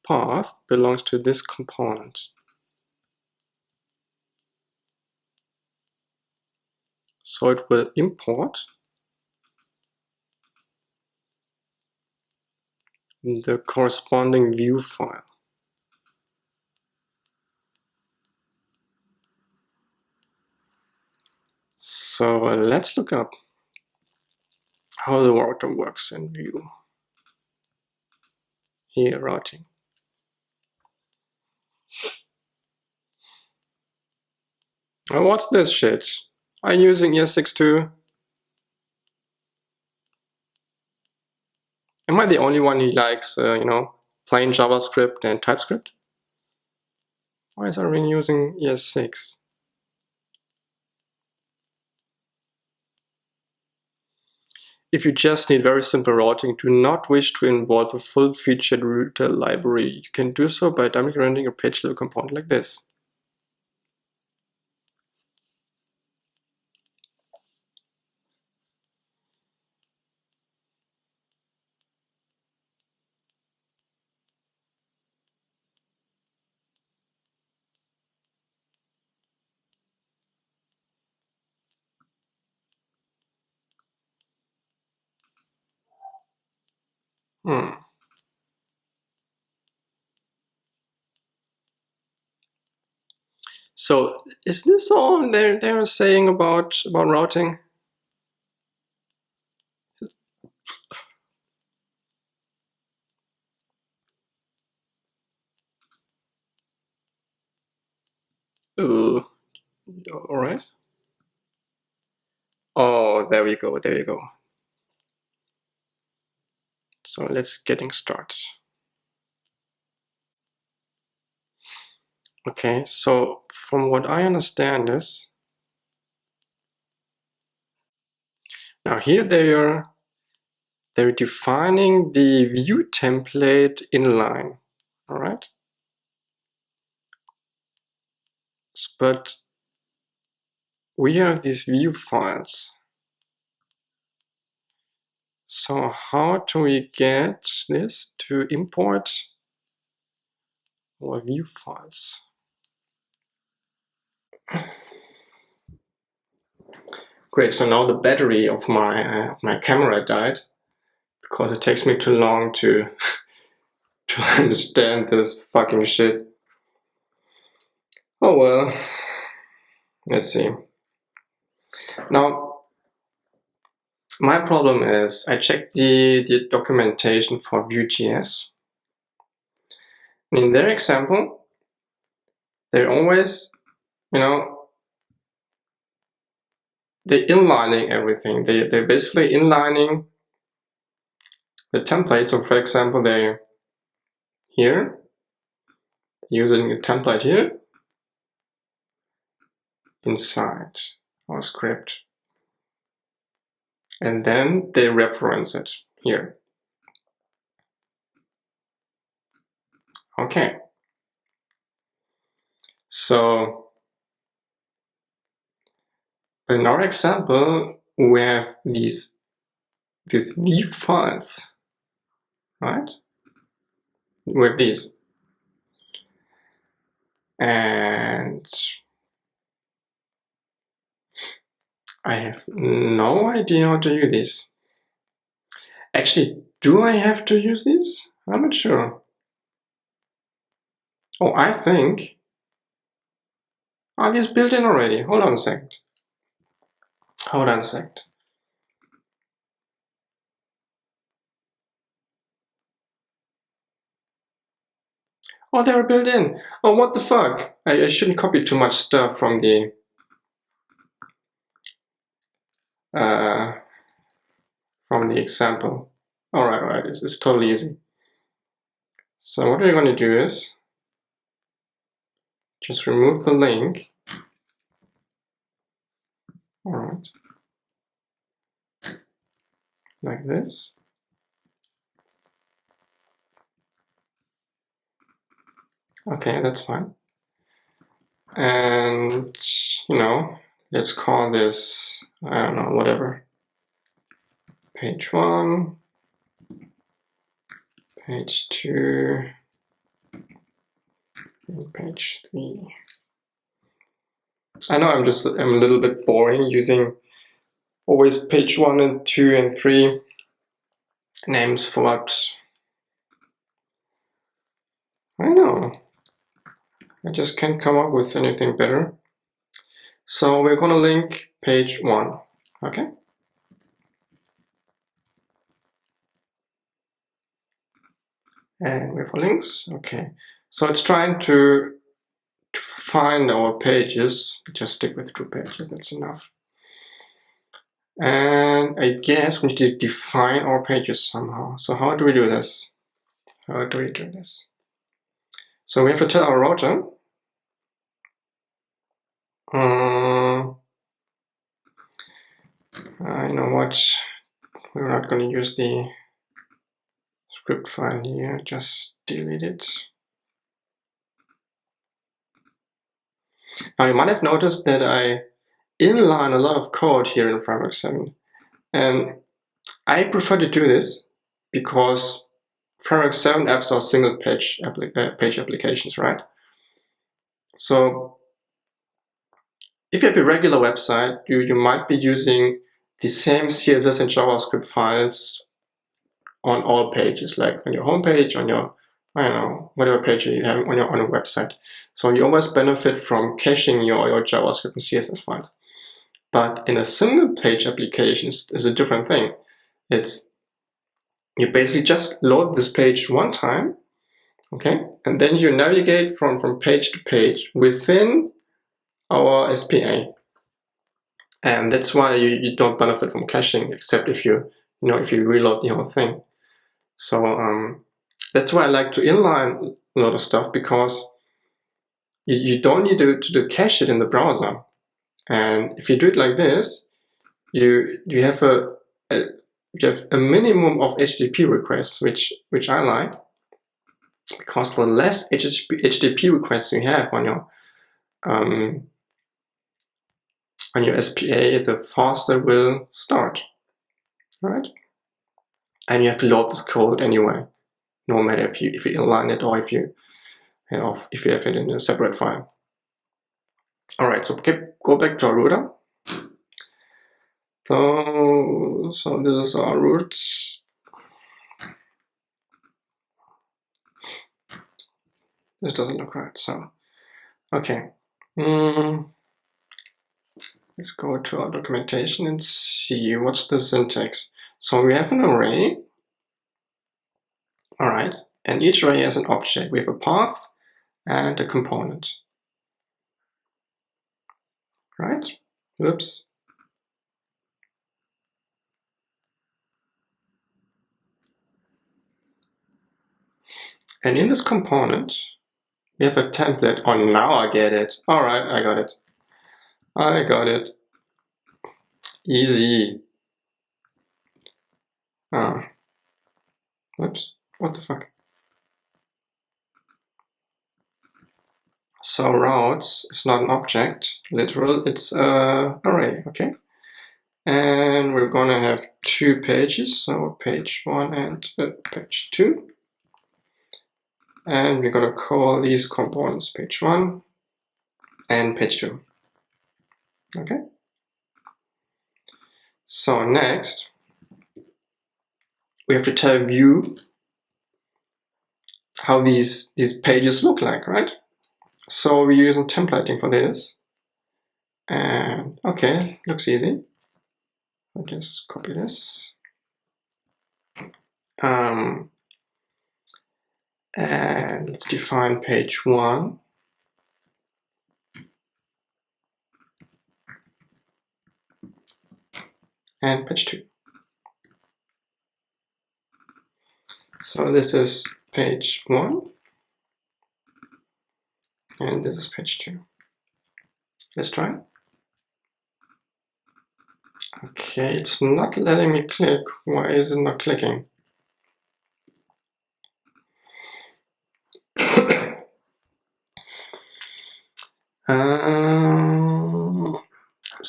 path belongs to this component. So it will import the corresponding Vue file. So let's look up how the router works in Vue. Here, routing. Now what's this shit? I'm using ES6 too. Am I the only one who likes, you know, plain JavaScript and TypeScript? Why is everyone using ES6? if you just need very simple routing, do not wish to involve a full-featured router library, you can do so by dynamically rendering a page level component like this. So is this all they're saying about routing? All right. Oh, there we go. There you go. So let's getting started. Okay, so from what I understand is, now here they're defining the view template inline, all right? But we have these view files. So how do we get this to import our view files? Great, so now the battery of my camera died because it takes me too long to to understand this fucking shit. Oh well, let's see. Now, my problem is I checked the documentation for VueJS. In their example, they're always, they're inlining everything. They're basically inlining the template. So for example, they're here, using a template here, inside our script. And then they reference it here. Okay. So in our example, we have these view files, right? We have these. And I have no idea how to use this. Actually, do I have to use this? I'm not sure. Oh, I think. Are these built in already? Hold on a second. Hold on a second. Oh, they were built in. Oh, what the fuck? I shouldn't copy too much stuff from the example. Alright, it's totally easy. So what we're going to do is just remove the link. Alright. Like this. Okay, that's fine. And, let's call this, I don't know, whatever. Page 1, page 2, and page 3. I know I'm a little bit boring using always page 1 and 2 and 3 names for what. I know. I just can't come up with anything better. So we're going to link page 1, okay? And we have links, okay. So it's trying to find our pages. Just stick with 2 pages, that's enough. And I guess we need to define our pages somehow. So how do we do this? How do we do this? So we have to tell our router, you know what? we're not going to use the script file here, just delete it. Now you might have noticed that I inline a lot of code here in Framework7, and I prefer to do this because Framework7 apps are single page applications, right? So if you have a regular website, you might be using the same CSS and JavaScript files on all pages, like on your homepage, on your, I don't know, whatever page you have on your website. So you always benefit from caching your JavaScript and CSS files. But in a single page application is a different thing. It's, you basically just load this page one time, okay, and then you navigate from page to page within our SPA. And that's why you don't benefit from caching, except if you reload the whole thing. So that's why I like to inline a lot of stuff, because you don't need to cache it in the browser. And if you do it like this, you have a minimum of HTTP requests, which I like, because the less HTTP requests you have on your SPA, the faster it will start, right? And you have to load this code anyway, no matter if you inline it or if you have it in a separate file. All right, so go back to our router. So this is our route. This doesn't look right. So okay, let's go to our documentation and see what's the syntax. So we have an array. All right, and each array has an object. We have a path and a component. Right? Oops. And in this component, we have a template. Oh, now I get it. All right, I got it. I got it. Easy. Oops. What the fuck? So routes is not an object, literal. It's an array. Okay. And we're gonna have two pages. So page 1 and page 2. And we're going to call these components page 1 and page 2. Okay. So next, we have to tell Vue how these pages look like, right? So we're using templating for this. And okay, looks easy. I'll just copy this. And let's define page 1. And page 2. So this is page 1. And this is page 2. Let's try. Okay, it's not letting me click. Why is it not clicking?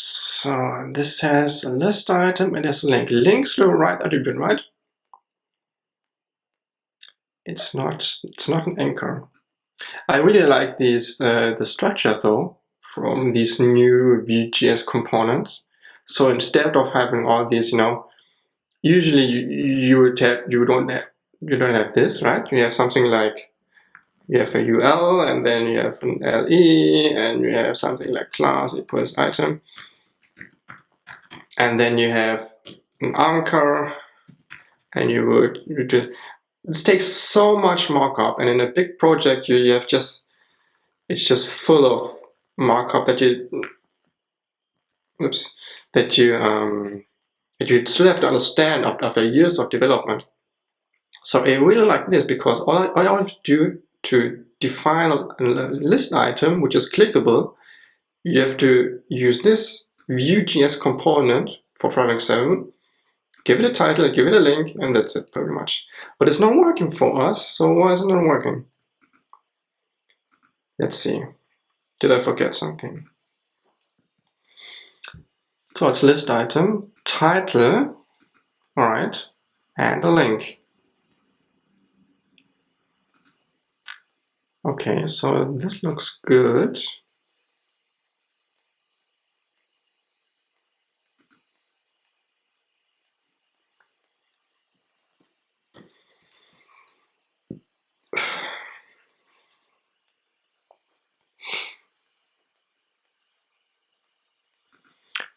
So this has a list item and there's a link. Links to the right attribute, right? It's not an anchor. I really like these the structure though from these new VueJS components. So instead of having all these, usually you don't have this, right? You have something like, you have a UL and then you have an LE and you have something like class equals item. And then you have an anchor and you just, this takes so much markup, and in a big project you have it's just full of markup that you still have to understand after years of development. So I really like this because all I have to do to define a list item which is clickable, you have to use this VueJS component for Framework7 give it a title, give it a link, and that's it pretty much. But it's not working for us, so why is it not working? Let's see. Did I forget something? So it's list item, title, all right, and a link. Okay, so this looks good.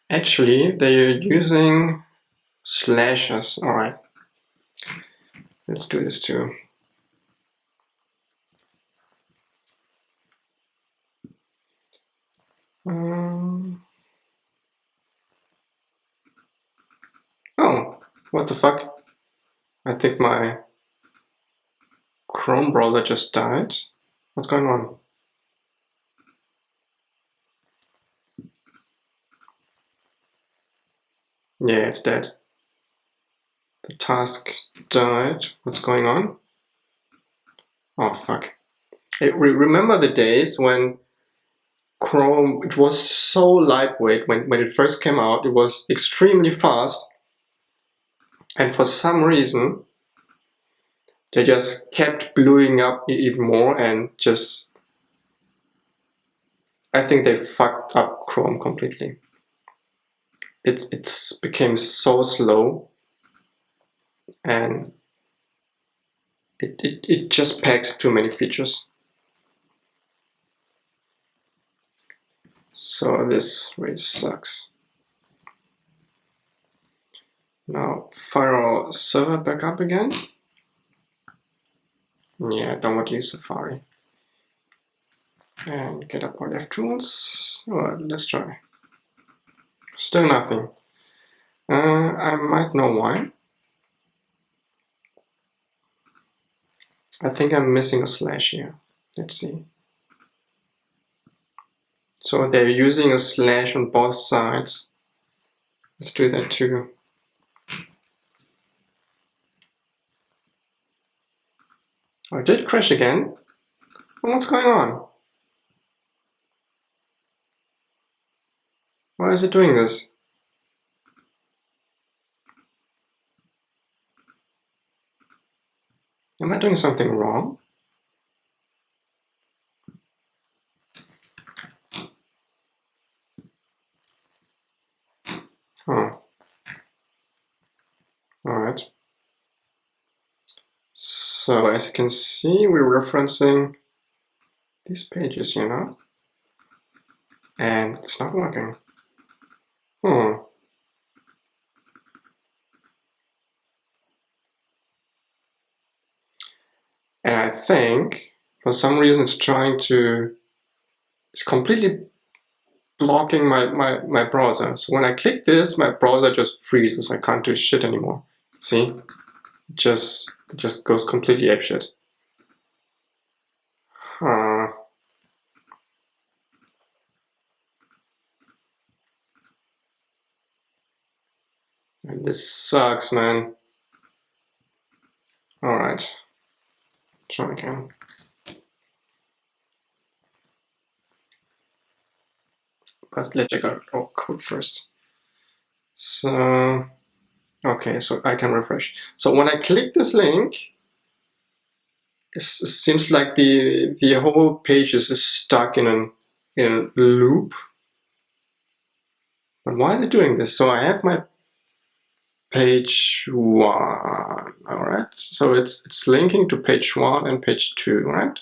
Actually, they're using slashes. All right, let's do this too. Oh, what the fuck? I think my Chrome browser just died. What's going on? Yeah, it's dead. The task died. What's going on? Oh, fuck. Remember the days when Chrome, it was so lightweight when it first came out, it was extremely fast. And for some reason, they just kept blowing up even more and just, I think they fucked up Chrome completely. It became so slow and it just packs too many features. So this really sucks. Now fire our server back up again. Yeah, I don't want to use Safari. And get up our DevTools. Well, let's try. Still nothing. I might know why. I think I'm missing a slash here. Let's see. So they're using a slash on both sides. Let's do that too. Oh, it did crash again. Well, what's going on? Why is it doing this? Am I doing something wrong? Oh. Alright. So as you can see, we're referencing these pages, you know? And it's not working. And I think for some reason it's completely blocking my browser. So when I click this, my browser just freezes. I can't do shit anymore. See? It just goes completely apeshit. This sucks, man. Alright. Try again. But let's check out our code first. So, okay, so I can refresh. So when I click this link, it seems like the whole page is stuck in a loop. But why is it doing this? So I have my page 1, all right? So it's linking to page 1 and page 2, right?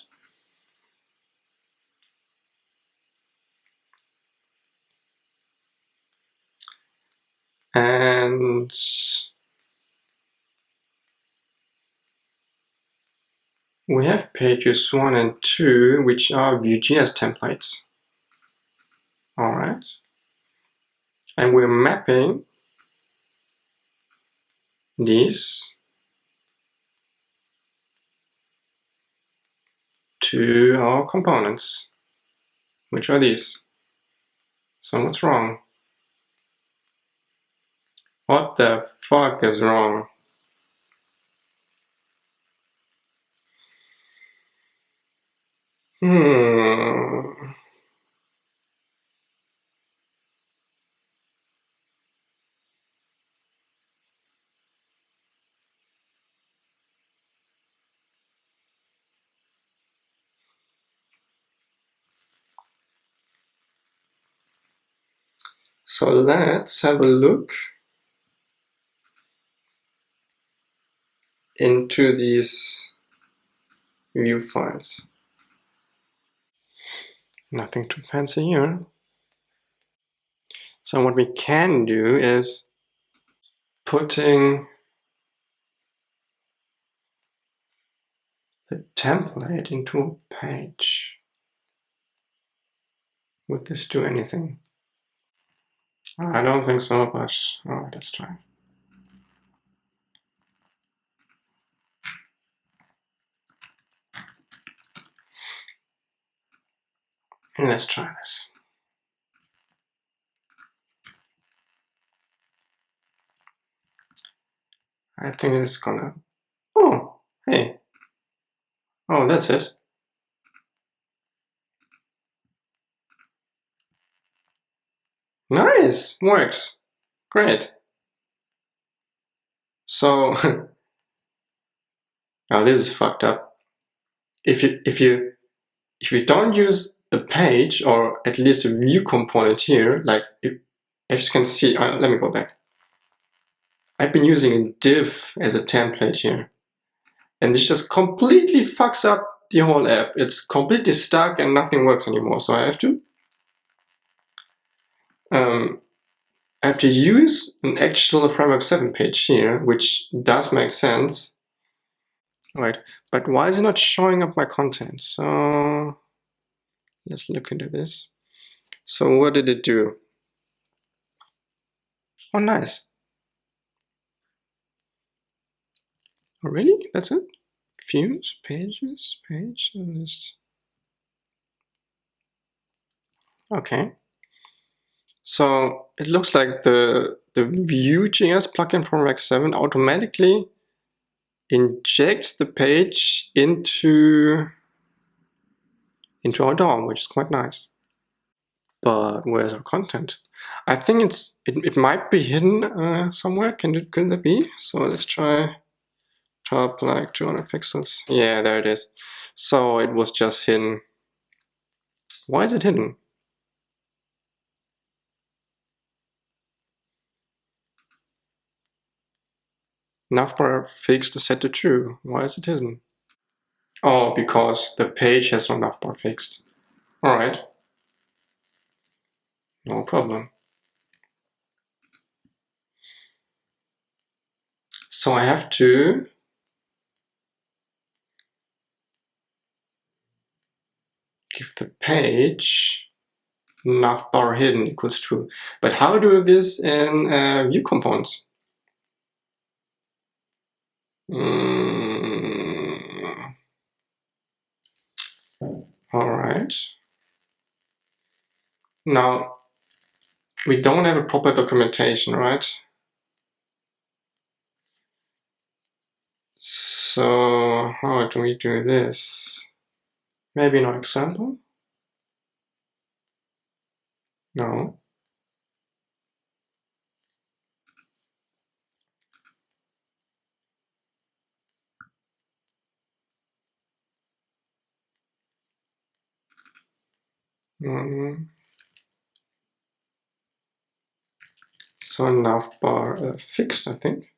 And we have pages 1 and 2, which are VueJS templates. All right. And we're mapping these to our components, which are these. So what's wrong? What the fuck is wrong? So let's have a look into these view files. Nothing too fancy here. So what we can do is putting the template into a page. Would this do anything? I don't think so, but alright, let's try. Let's try this. I think it's gonna... Oh, hey. Oh, that's it. Nice, works. Great. So, now this is fucked up. If you don't use a page or at least a view component here, like as you can see, let me go back. I've been using a div as a template here, and this just completely fucks up the whole app. It's completely stuck and nothing works anymore. So I have to use an actual Framework7 page here, which does make sense. Right, but why is it not showing up my content? So let's look into this. So what did it do? Oh, nice. Oh, really? That's it? Views, pages, page, list. Okay. So it looks like the VueJS plugin from Framework7 automatically injects the page into our DOM, which is quite nice. But where's our content? I think it might be hidden somewhere. Can that be? So let's try top like 200 pixels. Yeah, there it is. So it was just hidden. Why is it hidden? Navbar fixed is set to true. Why is it hidden? Oh, because the page has no navbar fixed. Alright. No problem. So I have to give the page navbar hidden equals true. But how do this in view components? Alright. Now, we don't have a proper documentation, right? So how do we do this? Maybe no example? No. So navbar fixed, I think.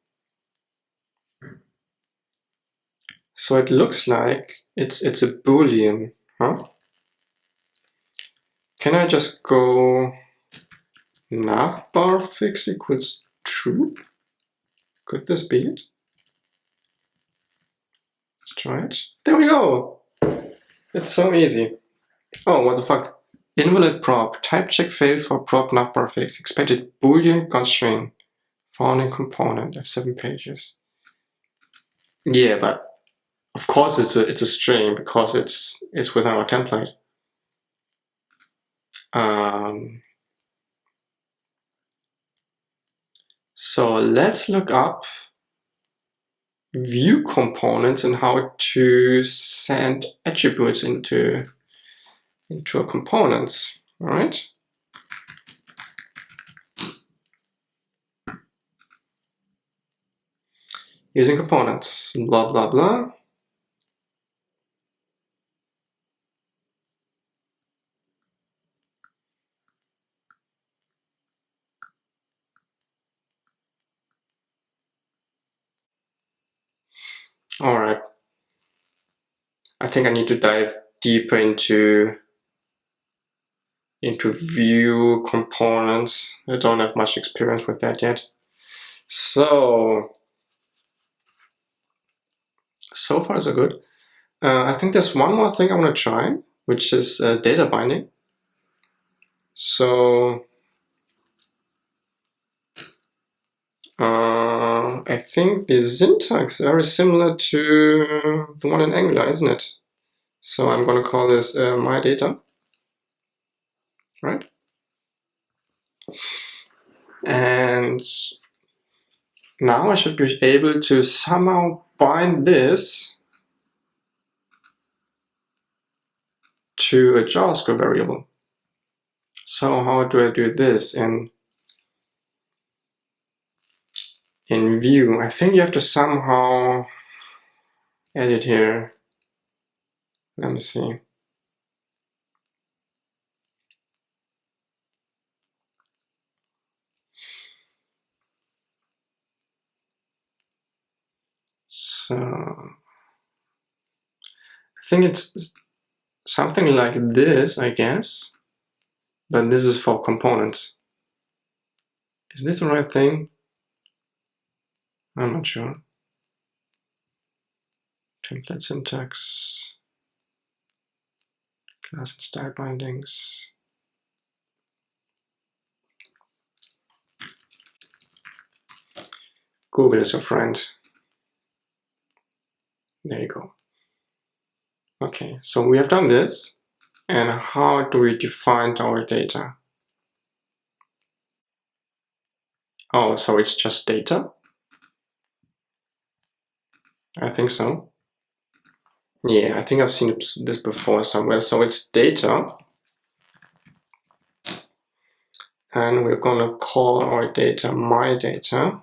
So it looks like it's a boolean, huh? Can I just go navbar fixed equals true? Could this be it? Let's try it. There we go. It's so easy. Oh, what the fuck? Invalid prop. Type check failed for prop navbar fixed. Expected boolean constraint. Founding component F7 pages. Yeah, but of course it's a string because it's within our template. So let's look up Vue components and how to send attributes into a components. All right. Using components, blah, blah, blah. All right. I think I need to dive deeper into Vue components. I don't have much experience with that yet. So far so good. I think there's one more thing I want to try, which is data binding. So I think the syntax is very similar to the one in Angular, isn't it? So I'm going to call this my data, right? And now I should be able to somehow bind this to a JavaScript variable. So how do I do this in Vue? I think you have to somehow edit here. Let me see. So I think it's something like this, I guess, but this is for components. Is this the right thing? I'm not sure. Template syntax, class and style bindings. Google is your friend. There you go. Okay, so we have done this. And how do we define our data? Oh, so it's just data? I think so. Yeah, I think I've seen this before somewhere. So it's data. And we're gonna call our data my data.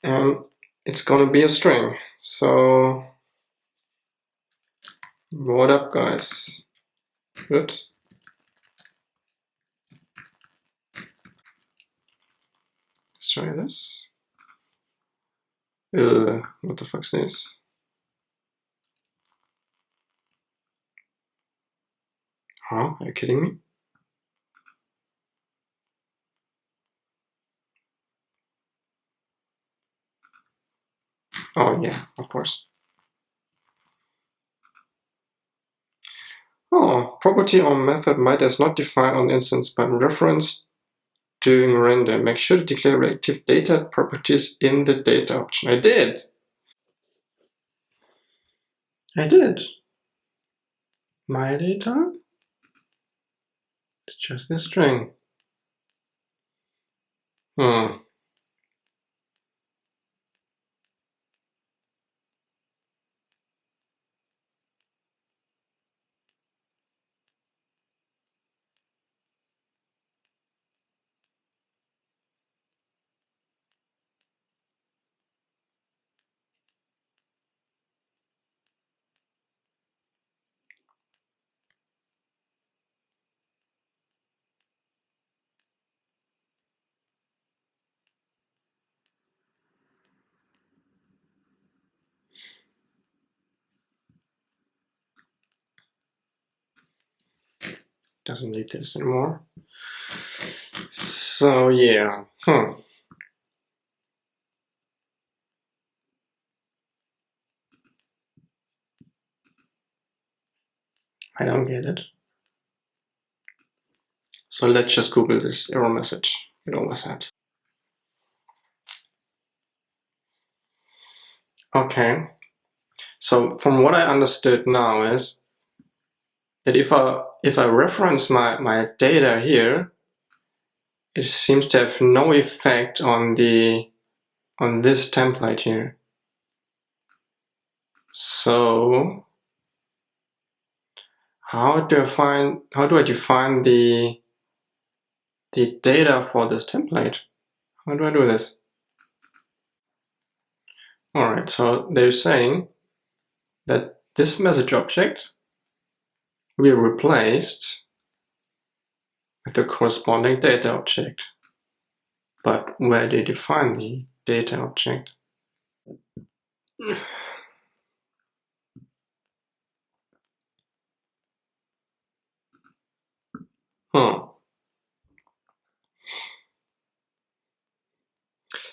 And it's gonna be a string. So what up, guys? Oops. Let's try this. What the fuck's this? Huh? Are you kidding me? Oh yeah, of course. Oh, property or method might is not defined on the instance but referenced during render. Make sure to declare active data properties in the data option. I did. My data? It's just a string. Doesn't need this anymore. So yeah. I don't get it. So let's just Google this error message. It always happens. Okay. So from what I understood now is that if I reference my data here, it seems to have no effect on this template here. So how do I define the data for this template? How do I do this? All right, so they're saying that this message object will be replaced with the corresponding data object. But where do you define the data object?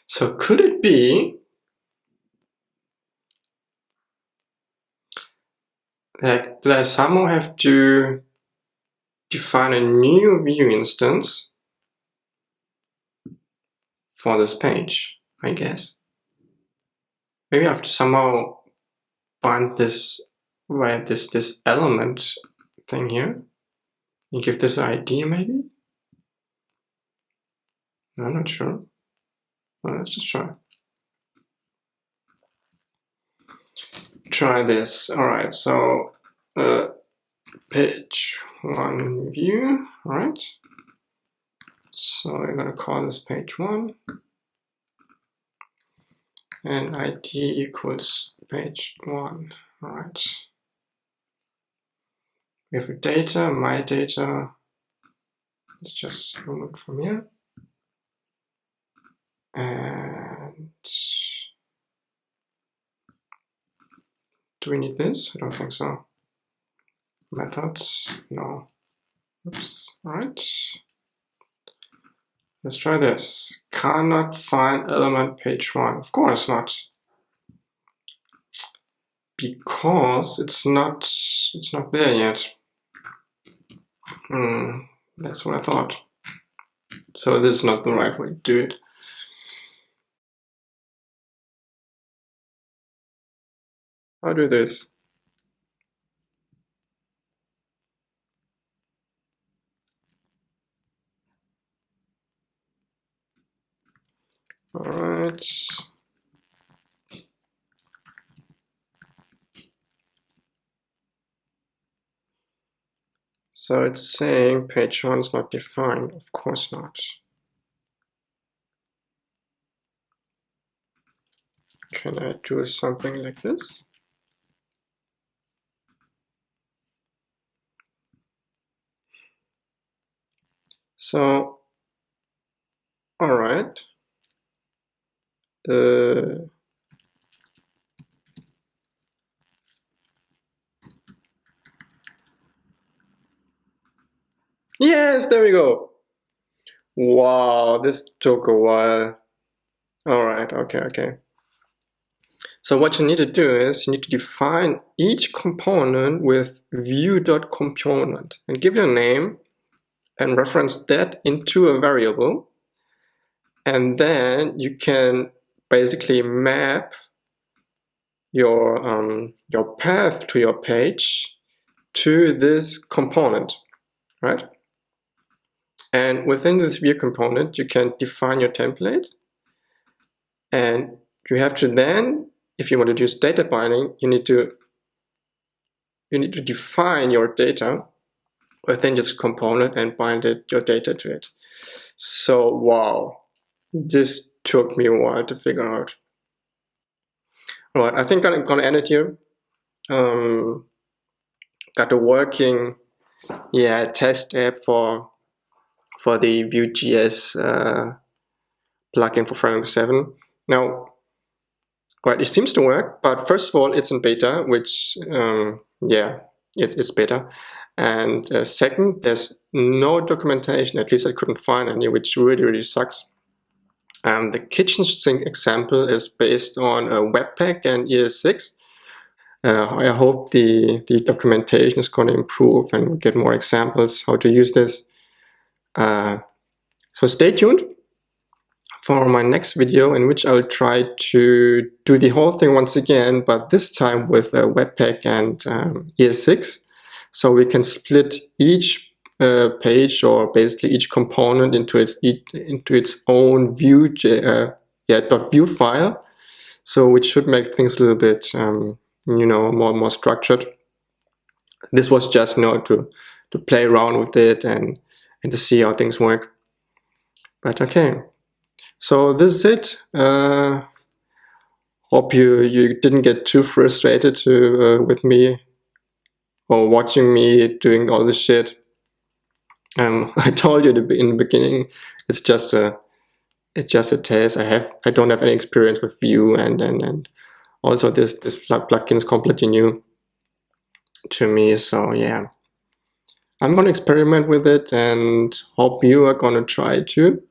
So could it be that I somehow have to define a new Vue instance for this page, I guess? Maybe I have to somehow bind this via this element thing here and give this an ID maybe? I'm not sure. Well, let's just try this. All right, so page 1 view. All right, so we're gonna call this page 1 and ID equals page 1. All right, we have a data, my data. Let's just remove it from here. And do we need this? I don't think so. Methods, no. Oops. All right. Let's try this. Cannot find element page 1. Of course not. Because it's not there yet. That's what I thought. So this is not the right way to do it. I'll do this. All right. So it's saying page 1 is not defined. Of course not. Can I do something like this? So, all right. Yes, there we go. Wow, this took a while. All right, okay. So what you need to do is you need to define each component with vue.component and give it a name and reference that into a variable. And then you can basically map your path to your page to this component, right? And within this Vue component, you can define your template. And you have to then, if you want to use data binding, you need to define your data within this component and bind your data to it. So wow, this took me a while to figure out. All right, I think I'm gonna end it here. Got a working test app for the VueJS plugin for Framework7. Now, right, it seems to work, but first of all, it's in beta, which it's beta. And second, there's no documentation, at least I couldn't find any, which really sucks. The kitchen sink example is based on Webpack and ES6. I hope the documentation is going to improve and we'll get more examples how to use this. So stay tuned for my next video, in which I'll try to do the whole thing once again, but this time with Webpack and ES6. So we can split each page, or basically each component into its own .vue file. So which should make things a little bit more structured. This was just to play around with it and to see how things work. But okay, so this is it. Hope you didn't get too frustrated with me or watching me doing all this shit. I told you in the beginning, it's just a test. I don't have any experience with Vue, and also this plugin is completely new to me. So yeah, I'm gonna experiment with it and hope you are gonna try it too.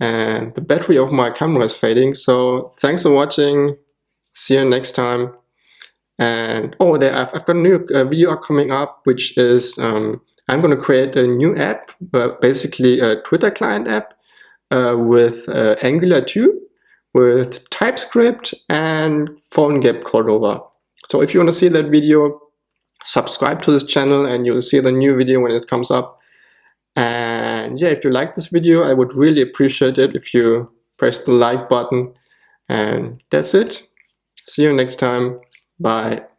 And the battery of my camera is fading, so thanks for watching. See you next time. And I've got a new video coming up, which is I'm going to create a new app, basically a Twitter client app with Angular 2, with TypeScript and PhoneGap Cordova. So if you want to see that video, subscribe to this channel and you'll see the new video when it comes up. And yeah, if you like this video, I would really appreciate it if you press the like button. And that's it. See you next time. Bye.